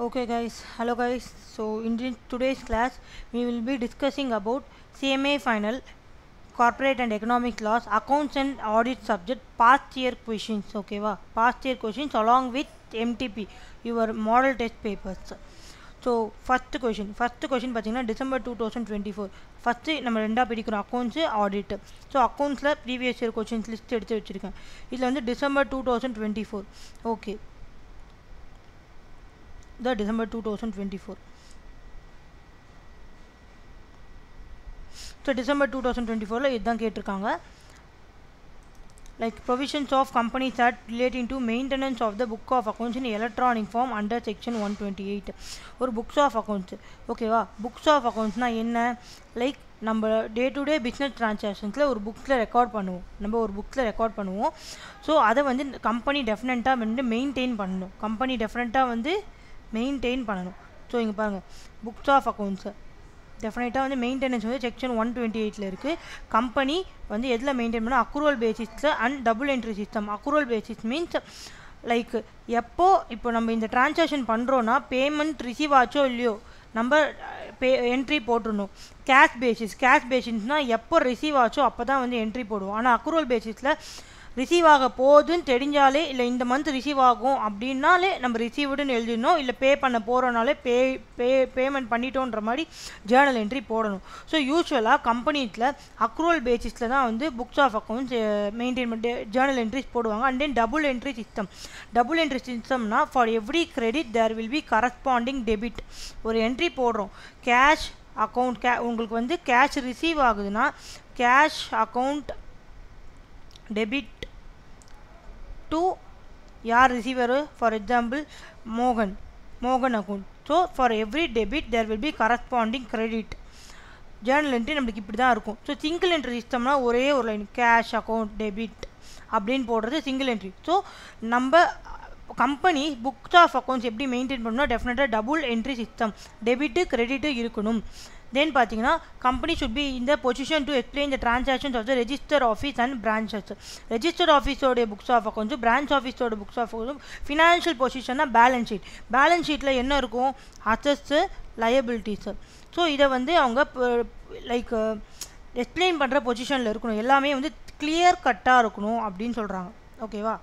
Okay guys, hello guys. So in today's class we will be discussing about CMA final, corporate and economic laws, accounts and audit subject, past year questions. Okay va, past year questions along with MTP, your model test papers. So first question பார்த்தீங்கன்னா December 2024 first நம்ம ரெண்டா பிரிக்கிறோம் accounts audit. So அக்கவுண்ட்ஸில் previous year questions list எடுத்து வச்சுருக்கேன். இதில் வந்து December 2024. Okay, the December 2024. So December 2024 இதுதான் கேட்டிருக்காங்க. Like provisions of Companies Act relating to maintenance of the book of accounts in electronic form under section 128. ஒரு books of accounts. ஓகேவா, books of accountsனா என்ன? Like நம்ம டே டு டே பிஸ்னஸ் ட்ரான்சாக்ஷன்ஸில் ஒரு புக்ஸில் record பண்ணுவோம். So அதை வந்து கம்பெனி டெஃபினட்டாக வந்து மெயின்டைன் பண்ணணும். ஸோ இங்கே பாருங்கள், புக்ஸ் ஆஃப் அக்கௌண்ட்ஸு டெஃபினட்டாக வந்து மெயின்டெனன்ஸ் வந்து செக்ஷன் 128 இருக்குது. கம்பெனி வந்து எதில் மெயின்டைன் பண்ணால் அக்ரூவல் பேசிஸில் and double entry system. Accrual basis means like இப்போ நம்ம இந்த ட்ரான்சாக்ஷன் பண்ணுறோன்னா பேமெண்ட் ரிசீவ் ஆச்சோ இல்லையோ நம்ம என்ட்ரி போட்டுடணும். கேஷ் பேசிஸ்னால் எப்போ ரிசீவ் ஆச்சோ அப்போ தான் வந்து என்ட்ரி போடுவோம். ஆனால் அக்ரூவல் பேசிஸில் ரிசீவ் ஆக போகுதுன்னு தெரிஞ்சாலே, இல்லை இந்த மந்த் ரிசீவ் ஆகும் அப்படின்னாலே நம்ம ரிசீவ்டுன்னு எழுதிடணும். இல்லை பே பண்ண போகிறோனாலே பேமெண்ட் பண்ணிட்டோன்ற மாதிரி ஜேர்னல் என்ட்ரி போடணும். ஸோ யூஸ்வலாக கம்பெனிஸில் அக்ரூவல் பேசிஸில் தான் வந்து புக்ஸ் ஆஃப் அக்கௌண்ட்ஸ் மெயின்டைன் பண்ணி ஜேர்னல் என்ட்ரிஸ் போடுவாங்க. அண்ட் தென் டபுள் என்ட்ரி சிஸ்டம்னா for every credit there will be corresponding debit. ஒரு என்ட்ரி போடுறோம், கேஷ் அக்கௌண்ட் உங்களுக்கு வந்து கேஷ் ரிசீவ் ஆகுதுன்னா கேஷ் அக்கௌண்ட் டெபிட் to யார் ரிசீவர், ஃபார் எக்ஸாம்பிள் மோகன் account. So for every debit there will be corresponding credit. Journal entry நம்மளுக்கு இப்படி தான் இருக்கும். ஸோ சிங்கிள் என்ட்ரி சிஸ்டம்னா ஒரே ஒரு லைன் கேஷ் அக்கௌண்ட் டெபிட் அப்படின்னு போடுறது சிங்கிள் என்ட்ரி. ஸோ நம்ம கம்பெனி புக்ஸ் ஆஃப் அக்கௌண்ட்ஸ் எப்படி மெயின்டைன் பண்ணணும்னா டெஃபினட்டாக double entry system, debit credit இருக்கணும். தென் பார்த்தீங்கன்னா கம்பெனி ஷுட் பி இந்த position to explain the transactions of the register office and branches. Register ஆஃபீஸோடைய புக்ஸ் ஆஃப் அக்கௌண்ட்ஸும் branch ஆஃபீஸோட புக்ஸ் ஆஃப் அக்கௌண்ட்ஸும். ஃபினான்ஷியல் பொசிஷன்னா பேலன்ஸ் ஷீட்டில் என்ன இருக்கும், அசட்ஸு லயபிலிட்டிஸு. ஸோ இதை வந்து அவங்க லைக் எக்ஸ்பிளைன் பண்ணுற பொசிஷனில் இருக்கணும். எல்லாமே வந்து கிளியர் கட்டாக இருக்கணும் அப்படின்னு சொல்கிறாங்க. ஓகேவா.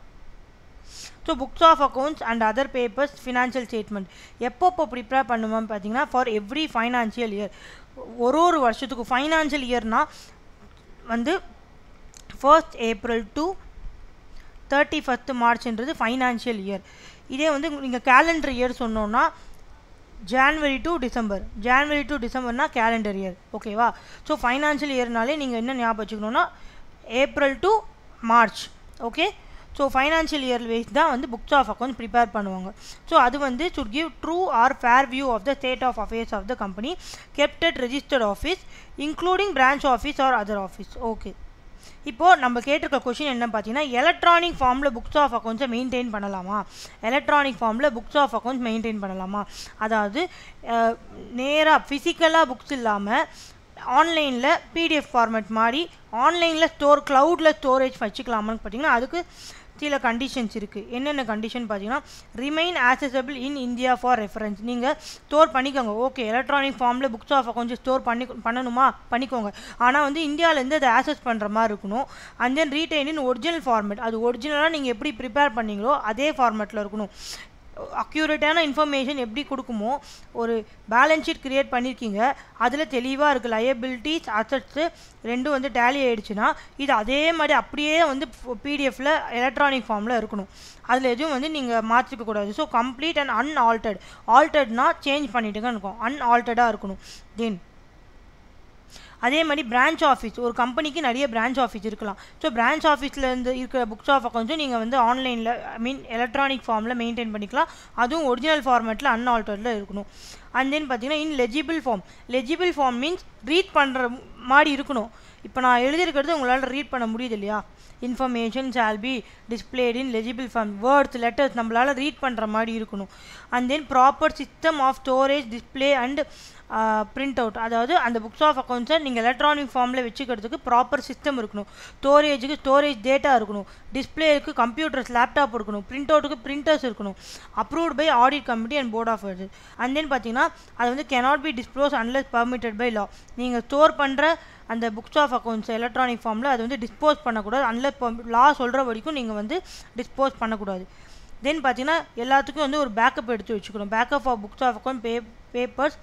So books of accounts and other papers, financial statement எப்போ ப்ரிப்பேர் பண்ணுவோம்னு பார்த்தீங்கன்னா ஃபார் எவ்ரி ஃபைனான்ஷியல் இயர். ஒரு வருஷத்துக்கு ஃபைனான்ஷியல் இயர்னால் வந்து 1st April to 31st Marchன்றது ஃபைனான்ஷியல் இயர். இதே வந்து நீங்கள் கேலண்டர் இயர் சொன்னோன்னா January to December calendar year. ஓகேவா. ஸோ ஃபைனான்ஷியல் இயர்னாலே நீங்கள் என்ன ஞாபகம் வச்சுக்கணுன்னா April to March. Okay. So financial year wise தான் வந்து புக்ஸ் ஆஃப் அக்கௌண்ட்ஸ் ப்ரிப்பேர் பண்ணுவாங்க. ஸோ அது வந்து should give true or fair view of the state of affairs of the company kept at registered office including branch office or other office. Okay, இப்போது நம்ம கேட்டிருக்க question என்ன பார்த்தீங்கன்னா electronic ஃபார்மில் books of அக்கௌண்ட்ஸை maintain பண்ணலாமா. அதாவது நேராக ஃபிசிக்கலாக புக்ஸ் இல்லாமல் ஆன்லைனில் பிடிஎஃப் ஃபார்மேட் மாதிரி ஆன்லைனில் க்ளவுடில் ஸ்டோரேஜ் வச்சுக்கலாமான்னு பார்த்தீங்கன்னா அதுக்கு சில கண்டிஷன்ஸ் இருக்குது. என்னென்ன கண்டிஷன் பார்த்தீங்கன்னா remain accessible in India for reference. நீங்கள் ஸ்டோர் பண்ணிக்கோங்க. ஓகே, எலக்ட்ரானிக் ஃபார்மில் புக்ஸ் ஆஃப் அக்கௌண்ட்ஸ் ஸ்டோர் பண்ணிக்கோங்க. ஆனால் வந்து இந்தியாவிலேருந்து அதை ஆக்சஸ் பண்ணுற மாதிரி இருக்கணும். And then retain in original format. அது ஒரிஜினலாக நீங்கள் எப்படி ப்ரிப்பேர் பண்ணீங்களோ அதே ஃபார்மேட்டில் இருக்கணும். அக்யூரேட்டான இன்ஃபர்மேஷன் எப்படி கொடுக்குமோ, ஒரு பேலன்ஸ் ஷீட் க்ரியேட் பண்ணியிருக்கீங்க, அதில் தெளிவாக இருக்குது லயபிலிட்டிஸ் அசட்ஸு ரெண்டும் வந்து டேலி ஆகிடுச்சுன்னா இது அதே மாதிரி அப்படியே வந்து பிடிஎஃப்பில் எலக்ட்ரானிக் ஃபார்மில் இருக்கணும். அதில் எதுவும் வந்து நீங்கள் மாற்றிக்கக்கூடாது. ஸோ கம்ப்ளீட் அண்ட் ஆல்டர்ட்னா சேஞ்ச் பண்ணிட்டுங்கன்னு இருக்கும், அன்ஆல்டர்டாக இருக்கணும். தென் அதே மாதிரி பிரான்ச் ஆஃபீஸ், ஒரு கம்பெனிக்கு நிறைய பிரான்ச் ஆஃபீஸ் இருக்கலாம். ஸோ பிரான்ச் ஆஃபீஸ்லேருந்து இருக்கிற புக்ஸ் ஆஃப் அக்கௌண்ட்ஸும் நீங்கள் வந்து ஆன்லைனில் எலக்ட்ரானிக் ஃபார்மில் மெயின்டைன் பண்ணிக்கலாம். அதுவும் ஒரிஜினல் ஃபார்மேட்டில் அன்ஆல்டர்டில் இருக்கணும். அண்ட் தென் பார்த்தீங்கன்னா இன் லெஜிபிள் ஃபார்ம் மீன்ஸ் ரீட் பண்ணுற மாதிரி இருக்கணும். இப்போ நான் எழுதியிருக்கிறது உங்களால் ரீட் பண்ண முடியுது இல்லையா. Information shall be displayed in legible form, words letters நம்மளால் ரீட் பண்ணுற மாதிரி இருக்கணும். And then proper system of storage display and print out, அதாவது அந்த புக்ஸ் ஆஃப் அக்கௌண்ட்ஸை நீங்கள் எலக்ட்ரானிக் ஃபார்மில் வச்சுக்கிறதுக்கு ப்ராப்பர் சிஸ்டம் இருக்கணும், ஸ்டோரேஜ் டேட்டா இருக்கணும், டிஸ்பிளேக்கு கம்ப்யூட்டர்ஸ் லேப்டாப் இருக்கணும், பிரிண்ட் அவுட்டுக்கு பிரிண்டர்ஸ் இருக்கணும், approved by audit committee and board of auditors. அண்ட் தென் பார்த்தீங்கன்னா அது வந்து cannot be disclosed unless permitted by law. நீங்கள் ஸ்டோர் பண்ணுற அந்த புக்ஸ் ஆஃப் அக்கௌண்ட்ஸ் எலக்ட்ரானிக் ஃபார்மில் அது வந்து டிஸ்போஸ் பண்ணக்கூடாது, அன்லஸ் லா சொல்கிற வரைக்கும் நீங்கள் வந்து டிஸ்போஸ் பண்ணக்கூடாது. தென் பார்த்தீங்கன்னா எல்லாத்துக்கும் வந்து ஒரு பேக்கப் எடுத்து வச்சுக்கணும். Backup of books of account papers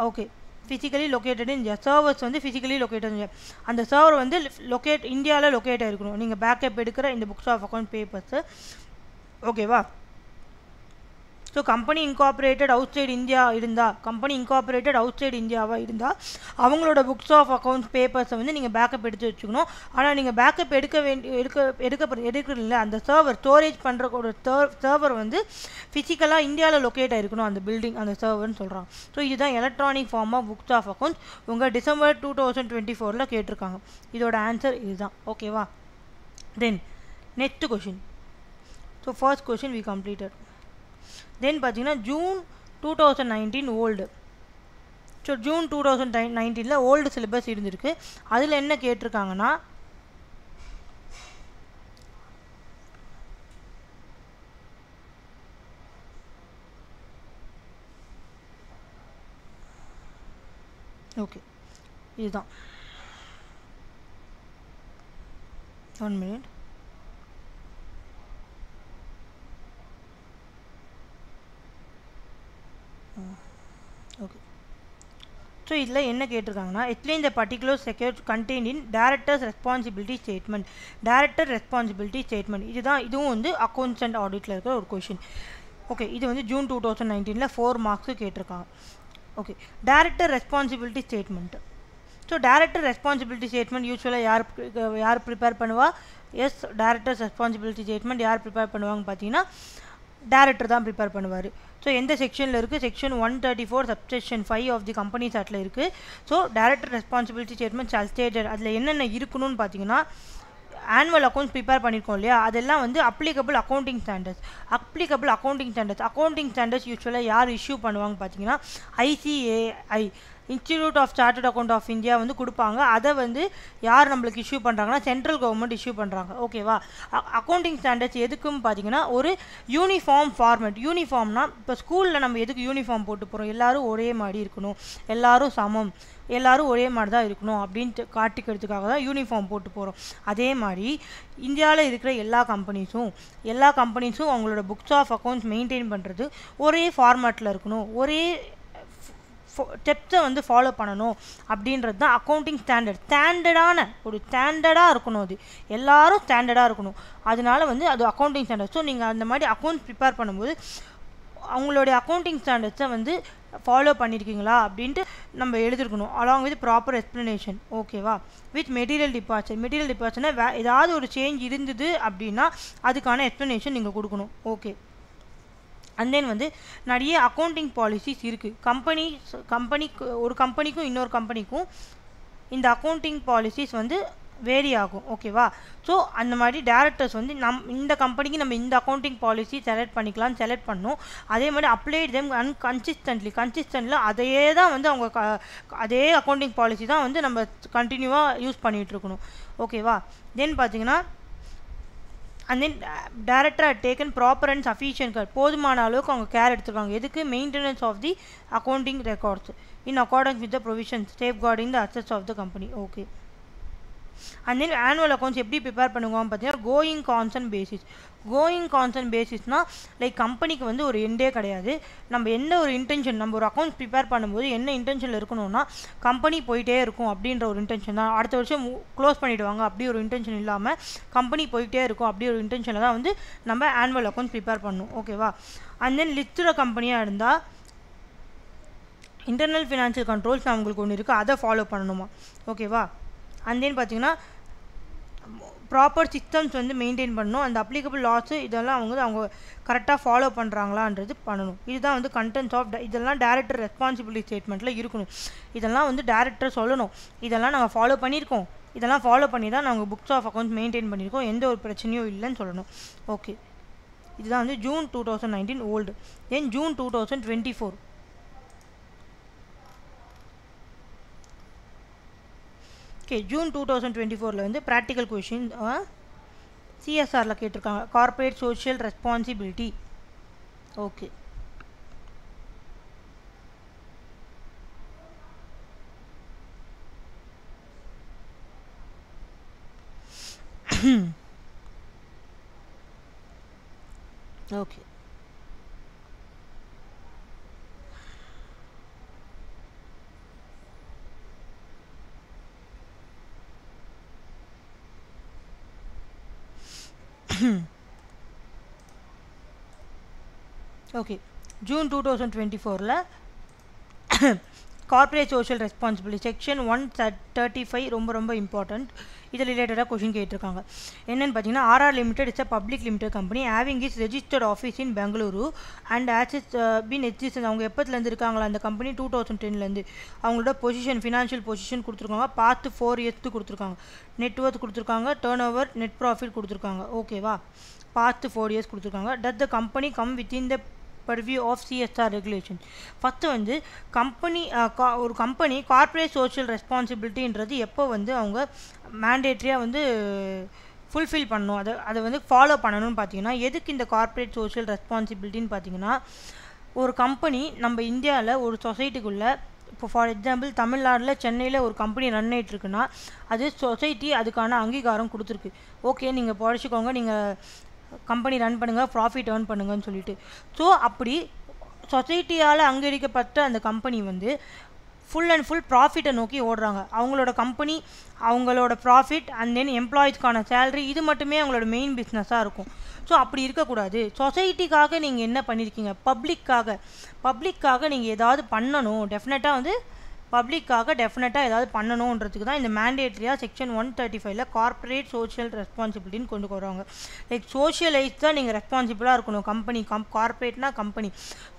okay physically located in India. Servers வந்து ஃபிசிக்கலி லொக்கேட்டட் இந்தியா. அந்த சர்வர் வந்து இந்தியாவில் லொக்கேட் ஆகிருக்கணும் நீங்கள் பேக்கப் எடுக்கிற இந்த புக்ஸ் ஆஃப் அக்கௌண்ட் பேப்பர்ஸு. ஓகேவா? So company incorporated outside India இருந்தால் அவங்களோட புக்ஸ் ஆஃப் அக்கௌண்ட்ஸ் பேப்பர்ஸை வந்து நீங்கள் பேக்கப் எடுத்து வச்சுக்கணும். ஆனால் நீங்கள் பேக்கப் எடுக்கிறதில்ல, அந்த ஸ்டோரேஜ் பண்ணுற ஒரு சர்வர் வந்து ஃபிசிக்கலாக இந்தியாவில் லொக்கேட் ஆகிருக்கணும் அந்த பில்டிங், அந்த சர்வர்னு சொல்கிறாங்க. ஸோ இதுதான் electronic form of books of accounts. உங்கள் December 2024 கேட்டிருக்காங்க. இதோட ஆன்சர் இதுதான். ஓகேவா? Then next question. So first question we completed. Then பார்த்தீங்கன்னா June 2019 old. So June 2019 old syllabus இருந்திருக்கு. அதில் என்ன கேட்டிருக்காங்கன்னா ஓகே இதுதான் 1 minute. ஓகே ஸோ இதில் என்ன கேட்டிருக்காங்கன்னா explain the particular secure contain in directors responsibility statement. இதுவும் வந்து அக்கௌண்ட்ஸ் அண்ட் ஆடிட்டில் இருக்கிற ஒரு கொஷின். ஓகே இது வந்து June 2019 4 மார்க்ஸு கேட்டிருக்காங்க. Okay director responsibility statement. So director responsibility statement யூஸ்வலாக யார் ப்ரிப்பேர் பண்ணுவா? எஸ், டைரக்டர்ஸ் ரெஸ்பான்சிபிலிட்டி ஸ்டேட்மெண்ட் யார் ப்ரிப்பேர் பண்ணுவாங்க பார்த்தீங்கன்னா டைரக்டர் தான் ப்ரிப்பேர் பண்ணுவார். ஸோ எந்த செக்ஷனில் இருக்குது? Section 134 subsection 5 of the companies ஆக்டில் இருக்குது. So director responsibility statement shall stated. அதில் என்னென்ன இருக்கணும்னு பார்த்தீங்கன்னா ஆனுவல் அக்கௌண்ட்ஸ் ப்ரிப்பேர் பண்ணியிருக்கோம் இல்லையா, அதெல்லாம் வந்து அப்ளிகபிள் அக்கௌண்டிங் ஸ்டாண்டர்ட்ஸ் யூஸ்வலாக யார் இஷ்யூ பண்ணுவாங்க பார்த்தீங்கன்னா ICAI, Institute of Chartered Account of India வந்து கொடுப்பாங்க. அதை வந்து யார் நம்மளுக்கு இஷ்யூ பண்ணுறாங்கன்னா சென்ட்ரல் கவர்மெண்ட் இஷ்யூ பண்ணுறாங்க. ஓகேவா? அக்கௌண்டிங் ஸ்டாண்டர்ட்ஸ் எதுக்குன்னு பார்த்தீங்கன்னா ஒரு யூனிஃபார்ம் ஃபார்மேட். யூனிஃபார்ம்னா இப்போ ஸ்கூலில் நம்ம எதுக்கு யூனிஃபார்ம் போட்டு போகிறோம்? எல்லோரும் ஒரே மாதிரி இருக்கணும், எல்லோரும் சமம், எல்லோரும் ஒரே மாதிரி தான் இருக்கணும் அப்படின்ட்டு காட்டிக்கிறதுக்காக தான் யூனிஃபார்ம் போட்டு போகிறோம். அதே மாதிரி இந்தியாவில் இருக்கிற எல்லா கம்பெனிஸும் அவங்களோட புக்ஸ் ஆஃப் அக்கௌண்ட்ஸ் மெயின்டைன் பண்ணுறது ஒரே ஃபார்மேட்டில் இருக்கணும், ஒரே ஸ்டெப்ஸை வந்து ஃபாலோ பண்ணணும் அப்படின்றது தான் அக்கௌண்டிங் ஸ்டாண்டர்டாக இருக்கணும். அது எல்லாரும் ஸ்டாண்டர்டாக இருக்கணும். அதனால வந்து அது அக்கௌண்டிங் ஸ்டாண்டர்ட். ஸோ நீங்கள் அந்த மாதிரி அக்கௌண்ட்ஸ் ப்ரிப்பேர் பண்ணும்போது அவங்களுடைய அக்கௌண்டிங் ஸ்டாண்டர்ட்ஸை வந்து ஃபாலோ பண்ணியிருக்கீங்களா அப்படின்ட்டு நம்ம எழுதிருக்கணும், அலாங் வித் ப்ராப்பர் எக்ஸ்ப்ளனேஷன். ஓகேவா? வித் மெட்டீரியல் டிபார்ச்சர்னா ஏதாவது ஒரு சேஞ்ச் இருந்தது அப்படின்னா அதுக்கான எக்ஸ்ப்ளனேஷன் நீங்கள் கொடுக்கணும். ஓகே. அண்ட் தென் வந்து நிறைய அக்கௌண்டிங் பாலிசிஸ் இருக்குது. ஒரு கம்பெனிக்கும் இன்னொரு கம்பெனிக்கும் இந்த அக்கௌண்டிங் பாலிசிஸ் வந்து வேரி ஆகும். ஓகேவா? ஸோ அந்த மாதிரி டேரக்டர்ஸ் வந்து இந்த கம்பெனிக்கு நம்ம இந்த அக்கௌண்டிங் பாலிசி செலக்ட் பண்ணணும். அதே மாதிரி அப்ளைட் தெம் கன்சிஸ்டன்ட்லி அதையே தான் வந்து அவங்க அதே அக்கௌண்டிங் பாலிசி தான் வந்து நம்ம கண்டினியூவாக யூஸ் பண்ணிகிட்ருக்கணும். ஓகேவா? தென் பார்த்தீங்கன்னா and then director had taken proper and sufficient care. போதுமான அளவுக்கு அவங்க கேர் எடுத்துருக்காங்க. எதுக்கு? Maintenance of the accounting records in accordance with the provisions safeguarding the assets of the company. Okay. And then annual accounts எப்படி prepare பண்ணுவாங்க பார்த்தீங்கன்னா going consent பேசிஸ்னால் like கம்பெனிக்கு வந்து ஒரு எண்டே கிடையாது. நம்ம எந்த ஒரு இன்டென்ஷன், நம்ம ஒரு அக்கௌண்ட்ஸ் ப்ரிப்பேர் பண்ணும்போது என்ன இன்டென்ஷனில் இருக்கணும்னா கம்பெனி போயிட்டே இருக்கும் அப்படின்ற ஒரு இன்டென்ஷன் தான். அடுத்த வருஷம் க்ளோஸ் பண்ணிவிடுவாங்க அப்படி ஒரு இன்டென்ஷன் இல்லாமல் கம்பெனி போயிட்டே இருக்கும் அப்படி ஒரு இன்டென்ஷனில் தான் வந்து நம்ம ஆனுவல் அக்கௌண்ட்ஸ் ப்ரிப்பேர் பண்ணணும். ஓகேவா? அண்ட் தென் லிஸ்டட் கம்பெனியாக இருந்தால் இன்டர்னல் ஃபினான்ஷியல் கண்ட்ரோல்ஸ் அவங்களுக்கு ஒன்று இருக்குது, அதை ஃபாலோ பண்ணணுமா. ஓகேவா? அண்ட் தென் பார்த்தீங்கன்னா ப்ராப்பர் சிஸ்டம்ஸ் வந்து மெயின்டைன் பண்ணணும். அந்த அப்ளிகபிள் லாஸு இதெல்லாம் அவங்க கரெக்டாக ஃபாலோ பண்ணுறாங்களான்றது பண்ணணும். இதுதான் வந்து கண்டென்ட்ஸ் ஆஃப் இதெல்லாம் டைரக்டர் ரெஸ்பான்சிபிலிட்டி ஸ்டேட்மெண்ட்டில் இருக்கணும். இதெல்லாம் வந்து டைரக்டர் சொல்லணும், இதெல்லாம் நாங்கள் ஃபாலோ பண்ணியிருக்கோம், இதெல்லாம் ஃபாலோ பண்ணி தான் நாங்கள் புக்ஸ் ஆஃப் அக்கௌண்ட்ஸ் மெயின்டைன் பண்ணியிருக்கோம், எந்த ஒரு பிரச்சனையும் இல்லைன்னு சொல்லணும். ஓகே. இதுதான் வந்து June 2019 old. Then June 2024 okay June 2024 வந்து ப்ராக்டிக்கல் கொஷின் சிஎஸ்ஆரில் கேட்டிருக்காங்க corporate social responsibility. Okay okay okay June 2024 corporate social responsibility section 135 ரொம்ப இம்பார்ட்டண்ட். இது ரிலேட்டடாக கொஷின் கேட்டிருக்காங்க. என்னென்னு பார்த்தீங்கன்னா RR limited is a public limited company having its registered office in Bengaluru and has is been existence. அவங்க எப்போத்துலேருந்து இருக்காங்களா அந்த கம்பெனி 2010 அவங்களோட பொசிஷன் ஃபினான்ஷியல் பொசிஷன் கொடுத்துருக்காங்க. பாஸ்ட் 4 இயர்ஸ்க்கு கொடுத்துருக்காங்க. நெட்ஒர்த் கொடுத்துருக்காங்க. டர்ன் ஓவர் நெட் ப்ராஃபிட் கொடுத்துருக்காங்க. ஓகேவா பாஸ்ட் 4 இயர்ஸ் கொடுத்துருக்காங்க. That the company come within the purview of CSR regulation. First வந்து ஒரு கம்பெனி கார்ப்பரேட் சோஷியல் ரெஸ்பான்சிபிலிட்டின்றது எப்போ வந்து அவங்க மேண்டேட்ரியாக வந்து ஃபுல்ஃபில் பண்ணணும் அதை வந்து ஃபாலோ பண்ணணும்னு பார்த்தீங்கன்னா எதுக்கு இந்த கார்ப்பரேட் சோஷியல் ரெஸ்பான்சிபிலிட்டின்னு பார்த்தீங்கன்னா ஒரு கம்பெனி நம்ம இந்தியாவில் ஒரு சொசைட்டிக்குள்ளே இப்போ ஃபார் எக்ஸாம்பிள் தமிழ்நாட்டில் சென்னையில் ஒரு கம்பெனி ரன் ஆகிட்டுருக்குன்னா அது சொசைட்டி அதுக்கான அங்கீகாரம் கொடுத்துருக்கு. ஓகே நீங்கள் படிச்சுக்கோங்க, நீங்கள் கம்பெனி ரன் பண்ணுங்கள், ப்ராஃபிட் ஏர்ன் பண்ணுங்கன்னு சொல்லிட்டு. ஸோ அப்படி சொசைட்டியால் அங்கீகரிக்கப்பட்ட அந்த கம்பெனி வந்து ஃபுல் அண்ட் ஃபுல் ப்ராஃபிட்டை நோக்கி ஓடுறாங்க. அவங்களோட கம்பெனி அவங்களோட ப்ராஃபிட் அண்ட் தென் எம்ப்ளாயீஸ்க்கான சேலரி இது மட்டுமே அவங்களோட மெயின் பிஸ்னஸாக இருக்கும். ஸோ அப்படி இருக்கக்கூடாது. சொசைட்டிக்காக நீங்கள் என்ன பண்ணியிருக்கீங்க, பப்ளிக்காக நீங்கள் ஏதாவது பண்ணணும். டெஃபினட்டாக வந்து பப்ளிக்காக ஏதாவது பண்ணணுன்றதுக்கு தான் இந்த மேண்டேட்ரியாக செக்ஷன் 135 கார்ப்பரேட் சோஷியல் ரெஸ்பான்சிபிலிட்டின்னு கொண்டு வராங்க. லைக் சோஷியலைஸ் தான் நீங்கள் ரெஸ்பான்சிபிளாக இருக்கணும். கார்ப்பரேட்னா கம்பெனி,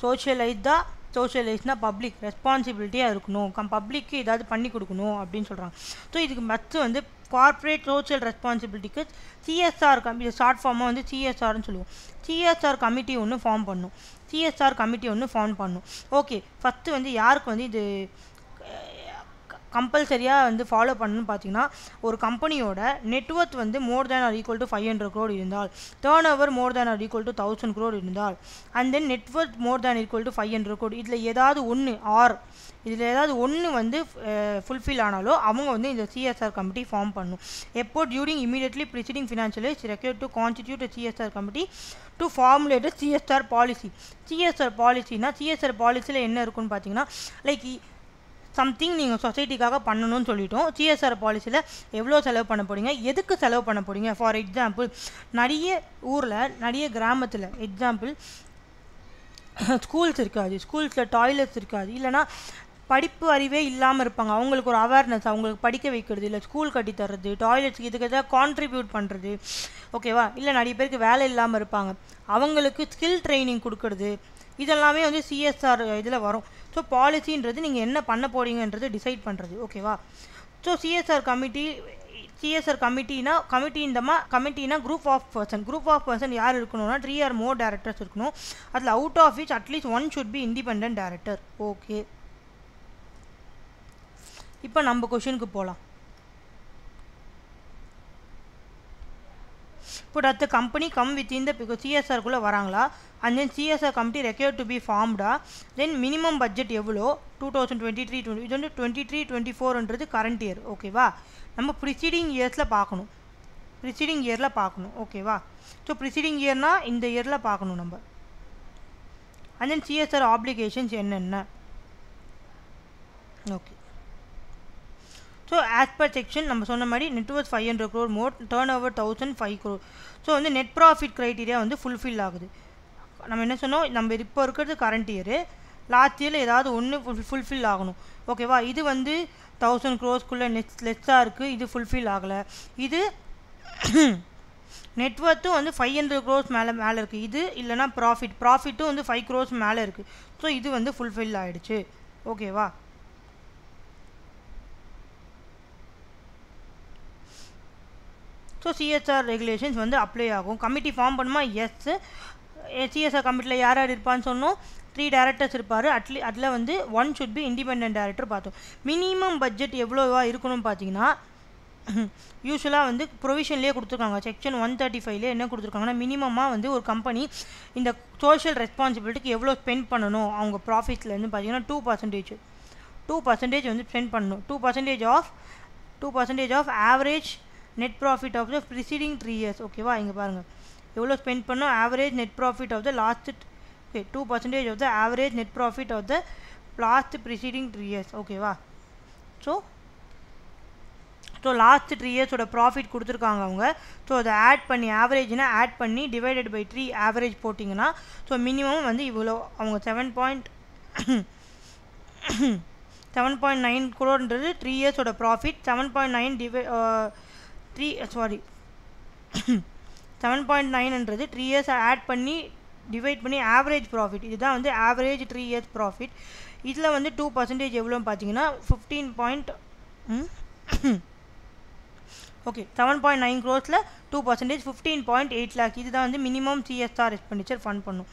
சோஷியலைஸ்னா பப்ளிக் ரெஸ்பான்சிபிலிட்டியாக இருக்கணும். பப்ளிக்கு ஏதாவது பண்ணி கொடுக்கணும் அப்படின்னு சொல்கிறாங்க. ஸோ இதுக்கு மற்ற வந்து கார்ப்பரேட் சோஷியல் ரெஸ்பான்சிபிலிட்டிக்கு சிஎஸ்ஆர் கமிட்டி ஷார்ட் ஃபார்மாக வந்து சிஎஸ்ஆர்னு சொல்லுவோம். சிஎஸ்ஆர் கமிட்டி ஒன்று ஃபார்ம் பண்ணணும். ஓகே ஃபஸ்ட்டு வந்து யாருக்கு வந்து இது கம்பல்சரியாக வந்து ஃபாலோ பண்ணணும்னு பார்த்தீங்கன்னா ஒரு கம்பெனியோட நெட்ஒர்த் வந்து more than or equal to 500 crore இருந்தால், turn over more than or equal to 1000 crore இருந்தால், and then net worth more than equal to 500 crore இதில் ஏதாவது ஒன்று வந்து ஃபுல்ஃபில் ஆனாலோ அவங்க வந்து இந்த சிஎஸ்ஆர் கமிட்டி ஃபார்ம் பண்ணணும். எப்போ during immediately preceding financial year required to constitute CSR committee to formulate CSR policy. CSR பாலிசியில் என்ன இருக்குன்னு பார்த்தீங்கன்னா லைக் சம்திங் நீங்கள் சொசைட்டிக்காக பண்ணணும்னு சொல்லிட்டோம். சிஎஸ்ஆர் பாலிசியில் எவ்வளோ செலவு பண்ண போகிறீங்க, எதுக்கு செலவு பண்ண போகிறீங்க. ஃபார் எக்ஸாம்பிள் நிறைய கிராமத்தில் எக்ஸாம்பிள் ஸ்கூல்ஸ் இருக்காது, ஸ்கூல்ஸில் டாய்லெட்ஸ் இருக்காது, இல்லைனா படிப்பு அறிவே இல்லாமல் இருப்பாங்க. அவங்களுக்கு ஒரு அவேர்னஸ், அவங்களுக்கு படிக்க வைக்கிறது, இல்லை ஸ்கூல் கட்டி தர்றது, டாய்லெட்ஸ்க்கு இதுக்கு எதாவது கான்ட்ரிபியூட் பண்ணுறது. ஓகேவா, இல்லை நிறைய பேருக்கு வேலை இல்லாமல் இருப்பாங்க, அவங்களுக்கு ஸ்கில் ட்ரைனிங் கொடுக்கறது, இதெல்லாமே வந்து சிஎஸ்ஆர் இதில் வரும். ஸோ பாலிசின்றது நீங்கள் என்ன பண்ண போகிறீங்கன்றது டிசைட் பண்ணுறது. ஓகேவா, ஸோ சிஎஸ்ஆர் கமிட்டினா குரூப் ஆஃப் பர்சன் யார் இருக்கணும்னா 3 or more டைரக்டர்ஸ் இருக்கணும். அதில் out of which at least 1 should be independent director. Okay, இப்போ நம்ம கொஷனுக்கு போகலாம். இப்போ அடுத்த கம்பெனி கம் வித் இந்த சிஎஸ்ஆருக்குள்ளே வராங்களா, and then CSR committee required to be ஃபார்ம்டா, தென் மினிமம் பட்ஜெட் எவ்வளோ 2023 இது வந்து 23-24ன்றது கரண்ட் இயர். ஓகேவா, நம்ம ப்ரிசீடிங் இயரில் பார்க்கணும். ஓகேவா, ஸோ ப்ரிசீடிங் இயர்னால் இந்த இயரில் பார்க்கணும் நம்ம. அண்ட் தென் சிஎஸ்ஆர் ஆப்ளிகேஷன்ஸ் என்னென்ன. Okay, so as per section நம்ம சொன்ன மாதிரி நெட்ஒர்த் 500 crore மோர், டேர்ன் ஓவர் 1005 crore. ஸோ வந்து நெட் ப்ராஃபிட் க்ரைட்டீரியா வந்து ஃபுல்ஃபில் ஆகுது. நம்ம என்ன சொன்னோம், நம்ம இப்போ இருக்கிறது கரண்ட் இயரு, லாஸ்ட் இயரில் ஏதாவது ஒன்று ஃபுல்ஃபில் ஆகணும். ஓகேவா, இது வந்து 1000 crore லெஸ்ஸாக இருக்குது, இது ஃபுல்ஃபில் ஆகலை. இது நெட்ஒர்த்தும் வந்து 500 crore மேலே இருக்குது, இது இல்லைனா ப்ராஃபிட்டும் வந்து 5 crore மேலே இருக்குது. ஸோ இது வந்து ஃபுல்ஃபில் ஆகிடுச்சு. ஓகேவா, ஸோ சிஎஸ்ஆர் ரெகுலேஷன்ஸ் வந்து அப்ளை ஆகும். கமிட்டி ஃபார்ம் பண்ணுமா, எஸ். சிஎஸ்ஆர் கமிட்டியில் யார் இருப்பான்னு சொன்னோம், 3 டைரக்டர்ஸ் இருப்பார். அதில் வந்து 1 should be independent director பார்த்தோம். மினிமம் பட்ஜெட் எவ்வளோவா இருக்கணும்னு பார்த்தீங்கன்னா யூஸ்வலாக வந்து ப்ரொவிஷன்லேயே கொடுத்துருக்காங்க. செக்ஷன் 135லே என்ன கொடுத்துருக்காங்கன்னா மினிமமாக வந்து ஒரு கம்பெனி இந்த சோஷியல் ரெஸ்பான்சிபிலிட்டிக்கு எவ்வளோ ஸ்பெண்ட் பண்ணணும் அவங்க ப்ராஃபிட்ஸ்லேருந்து பார்த்தீங்கன்னா 2% வந்து ஸ்பெண்ட் பண்ணணும். 2% of average net profit of the preceding 3 years. ஓகேவா, இங்கே பாருங்கள் எவ்வளோ ஸ்பெண்ட் பண்ணணும். Average net profit of the last 2% of the average net profit of the last preceding 3 years. ஓகேவா, ஸோ லாஸ்ட் 3 இயர்ஸோட ப்ராஃபிட் கொடுத்துருக்காங்க அவங்க. ஸோ அதை ஆட் பண்ணி ஆவரேஜ்னா ஆட் பண்ணி டிவைடட் பை 3 ஆவரேஜ் போட்டிங்கன்னா ஸோ மினிமம் வந்து இவ்வளோ அவங்க 7.9 crore 3 இயர்ஸோட ப்ராஃபிட். 7.9ன்றது 3 இயர்ஸ் ஆட் பண்ணி டிவைட் பண்ணி ஆவரேஜ் ப்ராஃபிட். இதுதான் வந்து ஆவரேஜ் 3 இயர்ஸ் ப்ராஃபிட். இதில் வந்து 2% எவ்வளோன்னு பார்த்தீங்கன்னா 7.9 crores 2% 15.8 lakhs. இதுதான் வந்து மினிமம் சிஎஸ்ஆர் எக்ஸ்பெண்டிச்சர் ஃபண்ட் பண்ணும்.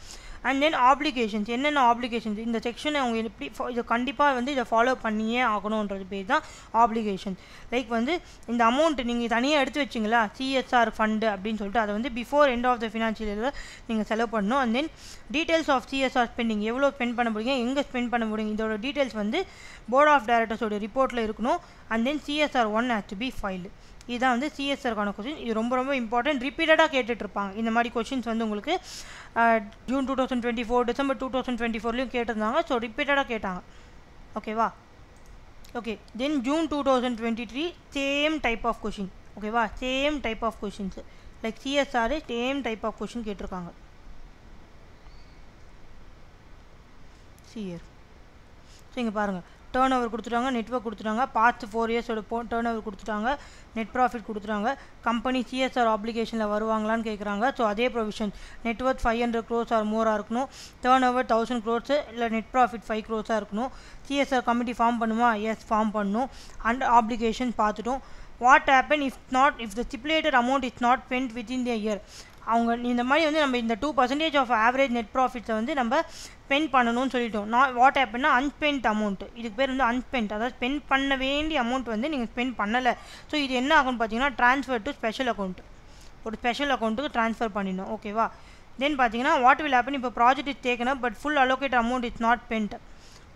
அண்ட் தென் ஆப்ளிகேஷன்ஸ், என்னென்ன ஆப்ளிகேஷன்ஸ் இந்த செக்ஷனை அவங்க எப்படி இதை கண்டிப்பாக வந்து இதை ஃபாலோ பண்ணியே ஆகணுன்றது பேர் தான் ஆப்ளிகேஷன். லைக் வந்து இந்த அமௌண்ட் நீங்கள் தனியாக எடுத்து வச்சிங்களா சிஎஸ்ஆர் ஃபண்டு அப்படின்னு சொல்லிட்டு அதை வந்து before end of the financial இயரில் நீங்கள் செலவு பண்ணணும். And then details of CSR spending, எவ்வளோ ஸ்பெண்ட் பண்ண முடியுங்க, எங்கே ஸ்பெண்ட் பண்ண முடியும், இதோட டீட்டெயில்ஸ் வந்து போர்ட் ஆஃப் டைரக்டர்ஸோட ரிப்போர்ட்டில் இருக்கணும். And then CSR 1 has to be filed. இதுதான் வந்து சிஎஸ்ஆருக்கான கொஸ்டின். இது ரொம்ப ரொம்ப இம்பார்ட்டன்ட், ரிப்பீட்டடாக கேட்டுட்ருப்பாங்க இந்த மாதிரி கொஷின்ஸ் வந்து உங்களுக்கு ஜூன் 2024 டிசம்பர் 2024லையும் கேட்டிருந்தாங்க. ஸோ ரிப்பீட்டடாக கேட்டாங்க. ஓகேவா, okay. Then June 2023 same type of question. ஓகேவா, same type of questions like CSR same type of question கேட்டிருக்காங்க. சிஆர் ஸோ இங்கே பாருங்கள் டேர்ன் ஓவர் கொடுத்துட்டாங்க, நெட்வொர்க் கொடுத்துட்டாங்க, பாஸ்ட் 4 இயர்ஸோட டேர்ன் ஓவர் கொடுத்துட்டாங்க, நெட் ப்ராஃபிட் கொடுத்துட்டாங்க. கம்பெனி சிஎஸ்ஆர் ஆப்ளிகேஷனில் வருவாங்களான்னு கேட்குறாங்க. ஸோ அதே ப்ரொவிஷன் நெட்வொர்க் 500 crores ஆர் மோராக இருக்கணும், டேர்ன் ஓவர் 1000 crores இல்லை நெட் ப்ராஃபிட் 5 crores இருக்கணும். சிஎஸ்ஆர் கமிட்டி ஃபார்ம் பண்ணுமா, எஸ் ஃபார்ம் பண்ணணும். அண்ட் ஆப்ளிகேஷன் பார்த்துட்டோம். What happen if the stipulated amount is not spend within the year. அவங்க இந்த மாதிரி வந்து நம்ம இந்த 2% ஆஃப் ஆவரேஜ் நெட் ப்ராஃபிட்ஸை வந்து நம்ம ஸ்பெண்ட் பண்ணணும்னு சொல்லிட்டோம். வாட் ஹேப்பன்னா அன்ஸ்பெண்ட் அமௌண்ட், இதுக்கு பேர் வந்து அன்ஸ்பெண்ட், அதாவது ஸ்பெண்ட் பண்ண வேண்டிய அமௌண்ட் வந்து நீங்கள் ஸ்பெண்ட் பண்ணலை. ஸோ இது என்ன ஆகும்னு பார்த்தீங்கன்னா ட்ரான்ஸ்ஃபர் டு ஸ்பெஷல் அக்கௌண்ட், ஒரு ஸ்பெஷல் அக்கௌண்ட்டுக்கு ட்ரான்ஸ்ஃபர் பண்ணிடணும். ஓகேவா, தென் பார்த்தீங்கன்னா வாட் வில் ஹேப்பன் இப்போ project is taken up but full allocate amount is not spend.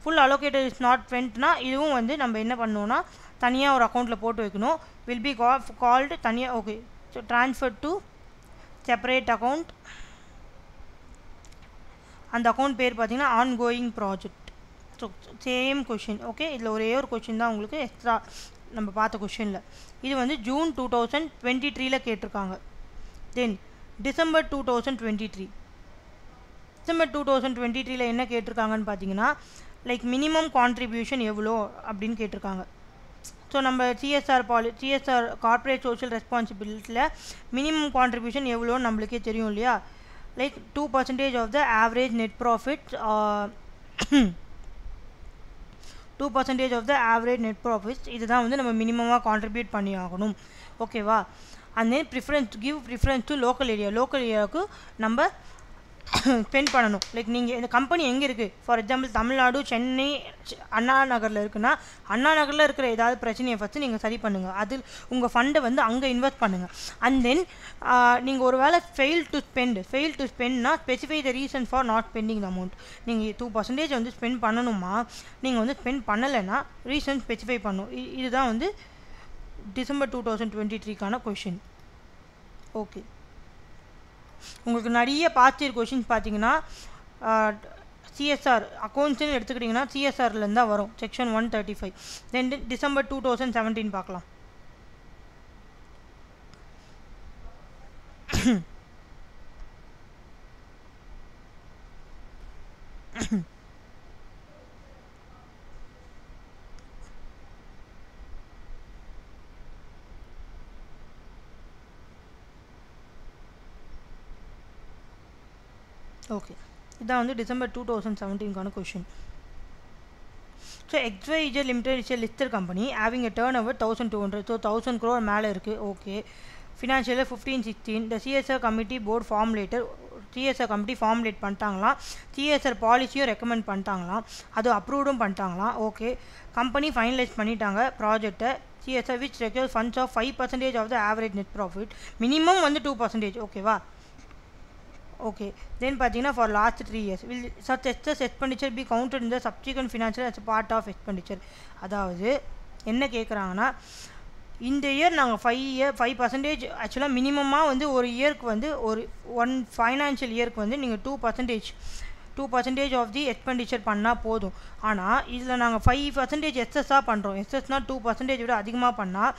Full allocated is not ஸ்பெண்ட்னா இதுவும் வந்து நம்ம என்ன பண்ணணும்னா தனியாக ஒரு அக்கௌண்ட்டில் போட்டு வைக்கணும். வில் பி கால்டு தனியாக. Okay, so transfer to separate account. அந்த அக்கௌண்ட் பேர் பார்த்தீங்கன்னா ongoing project. So same question. Okay, இதில் ஒரே ஒரு கொஷின் தான் உங்களுக்கு எக்ஸ்ட்ரா நம்ம பார்த்த கொஷினில். இது வந்து ஜூன் 2023 கேட்டிருக்காங்க. தென் டிசம்பர் 2023 என்ன கேட்டிருக்காங்கன்னு பார்த்தீங்கன்னா லைக் மினிமம் கான்ட்ரிபியூஷன் எவ்வளோ அப்படின்னு கேட்டிருக்காங்க. ஸோ நம்ம சிஎஸ்ஆர் கார்ப்பரேட் சோஷியல் ரெஸ்பான்சிபிலிட்டியில் மினிமம் கான்ட்ரிபியூஷன் எவ்வளோன்னு நம்மளுக்கே தெரியும் இல்லையா. Like 2% of the average net profit, 2% of the average net profits. இதுதான் வந்து நம்ம மினிமமாக கான்ட்ரிபியூட் பண்ணி ஆகணும். ஓகேவா, and then preference to local ஏரியாவுக்கு நம்ம ஸ்பெண்ட் பண்ணணும். லைக் நீங்கள் இந்த கம்பெனி எங்கே இருக்குது, ஃபார் எக்ஸாம்பிள் தமிழ்நாடு சென்னை அண்ணா நகரில் இருக்குன்னா அண்ணா நகரில் இருக்கிற ஏதாவது பிரச்சனையை ஃபஸ்ட்டு நீங்கள் சரி பண்ணுங்கள். அதில் உங்கள் ஃபண்டை வந்து அங்கே இன்வெஸ்ட் பண்ணுங்கள். அண்ட் தென் நீங்கள் ஒரு வேளை ஃபெயில் டு ஸ்பெண்ட்னா specify the reason for not spending the amount. நீங்கள் 2% வந்து ஸ்பெண்ட் பண்ணணுமா, நீங்கள் வந்து ஸ்பெண்ட் பண்ணலைன்னா ரீசன் ஸ்பெசிஃபை பண்ணணும். இதுதான் வந்து டிசம்பர் 2023க்கான கொஷின். ஓகே, உங்களுக்கு நிறைய பாஸ்ட் இயர் கொஷின்ஸ் பார்த்தீங்கன்னா சிஎஸ்ஆர் அக்கௌண்ட்ஸ்ன்னு எடுத்துக்கிட்டிங்கன்னா சிஎஸ்ஆர்லேருந்து தான் வரும், செக்ஷன் 135. தென் டிசம்பர் 2017 பார்க்கலாம். ஓகே, இதான் வந்து டிசம்பர் 2017க்கான question. So XYZ limited is a listed company having a turnover 1200. So 1000 crore மேலே இருக்குது. ஓகே, ஃபினான்ஷியலில் 15-16. The CSR committee board formulator, CSR committee formulate பண்ணிட்டாங்களாம். சிஎஸ்ஆர் பாலிசியும் ரெக்கமெண்ட் பண்ணிட்டாங்களாம், அது அப்ரூவ்டும் பண்ணிட்டாங்களாம். ஓகே, கம்பெனி ஃபைனலைஸ் பண்ணிட்டாங்க ப்ராஜெக்டை. CSR which requires funds of 5% of the average net profit. Minimum வந்து 2%. ஓகேவா? Okay. Then பார்த்தீங்கன்னா for last 3 years will such excess expenditure be counted in the subsequent financial as a part of expenditure. அதாவது என்ன கேட்குறாங்கன்னா இந்த year நாங்கள் 5% ஆக்சுவலாக மினிமமாக வந்து ஒரு இயருக்கு வந்து ஒரு 1 ஃபைனான்ஷியல் இயருக்கு வந்து நீங்கள் 2% ஆஃப் தி எக்ஸ்பெண்டிச்சர் பண்ணால் போதும். ஆனால் இதில் நாங்கள் 5% எக்ஸஸாக பண்ணுறோம். எக்ஸஸ்னால் 2% விட அதிகமாக பண்ணால்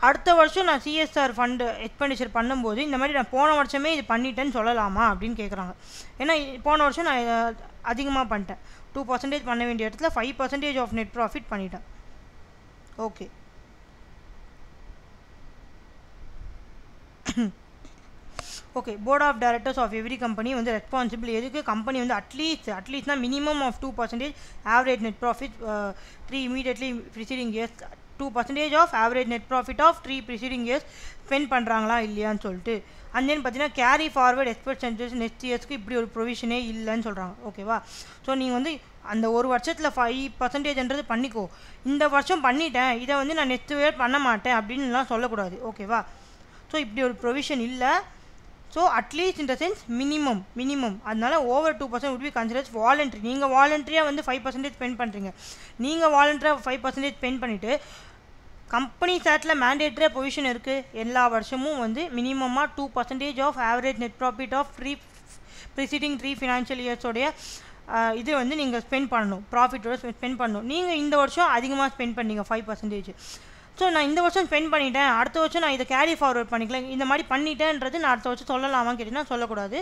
அடுத்த வருஷம் நான் சிஎஸ்ஆர் ஃபண்டு எக்ஸ்பெண்டிச்சர் பண்ணும்போது இந்த மாதிரி நான் போன வருஷமே இது பண்ணிட்டேன்னு சொல்லலாமா அப்படின்னு கேட்குறாங்க. ஏன்னா போன வருஷம் நான் அதிகமாக பண்ணிட்டேன். 2% பண்ண வேண்டிய இடத்துல 5% ஆஃப் நெட் ப்ராஃபிட் பண்ணிட்டேன். Okay. Okay. Board of directors of every company வந்து ரெஸ்பான்சிபிள் எதுக்கு கம்பெனி வந்து அட்லீஸ்ட்னா minimum of 2% average net profit 3 immediately preceding years 2% of average net profit of 3 preceding years spend பண்ணுறாங்களா இல்லையான்னு சொல்லிட்டு. அண்ட் தென் பார்த்தீங்கன்னா carry forward expenses next இயர்ஸ்க்கு இப்படி ஒரு ப்ரொவிஷனே இல்லைன்னு சொல்கிறாங்க. ஓகேவா? ஸோ நீங்கள் வந்து அந்த ஒரு வருஷத்தில் 5%ன்றது பண்ணிக்கோ. இந்த வருஷம் பண்ணிட்டேன் இதை வந்து நான் நெக்ஸ்ட் இயர் பண்ண மாட்டேன் அப்படின்லாம் சொல்லக்கூடாது. ஓகேவா? ஸோ இப்படி ஒரு ப்ரொவிஷன் இல்லை. So at least in the sense minimum அதனால over 2% would be considered voluntary. நீங்கள் வாலண்ட்ரியாக வந்து 5% ஸ்பெண்ட் பண்ணுறீங்க. நீங்கள் வாலண்ட்ரியாக 5% ஸ்பெண்ட் பண்ணிவிட்டு கம்பெனி சேட்டில் மேண்டேட்டரியாக பொசிஷன் இருக்குது எல்லா வருஷமும் வந்து மினிமமாக 2% of average net profit of preceding 3 financial இயர்ஸோடைய இது வந்து நீங்கள் ஸ்பெண்ட் பண்ணணும். ப்ராஃபிட்டோட ஸ்பெண்ட் பண்ணணும். நீங்கள் இந்த வருஷம் அதிகமாக ஸ்பெண்ட் பண்ணீங்க 5%. ஸோ நான் இந்த வருஷம் ஸ்பெண்ட் பண்ணிட்டேன் அடுத்த வருஷம் நான் இதை கேரி ஃபார்வர்ட் பண்ணிக்கலாம் இந்த மாதிரி பண்ணிட்டேன்றது நான் அடுத்த வருஷம் சொல்லலாமான்னு கேட்டிங்கன்னா சொல்லக்கூடாது.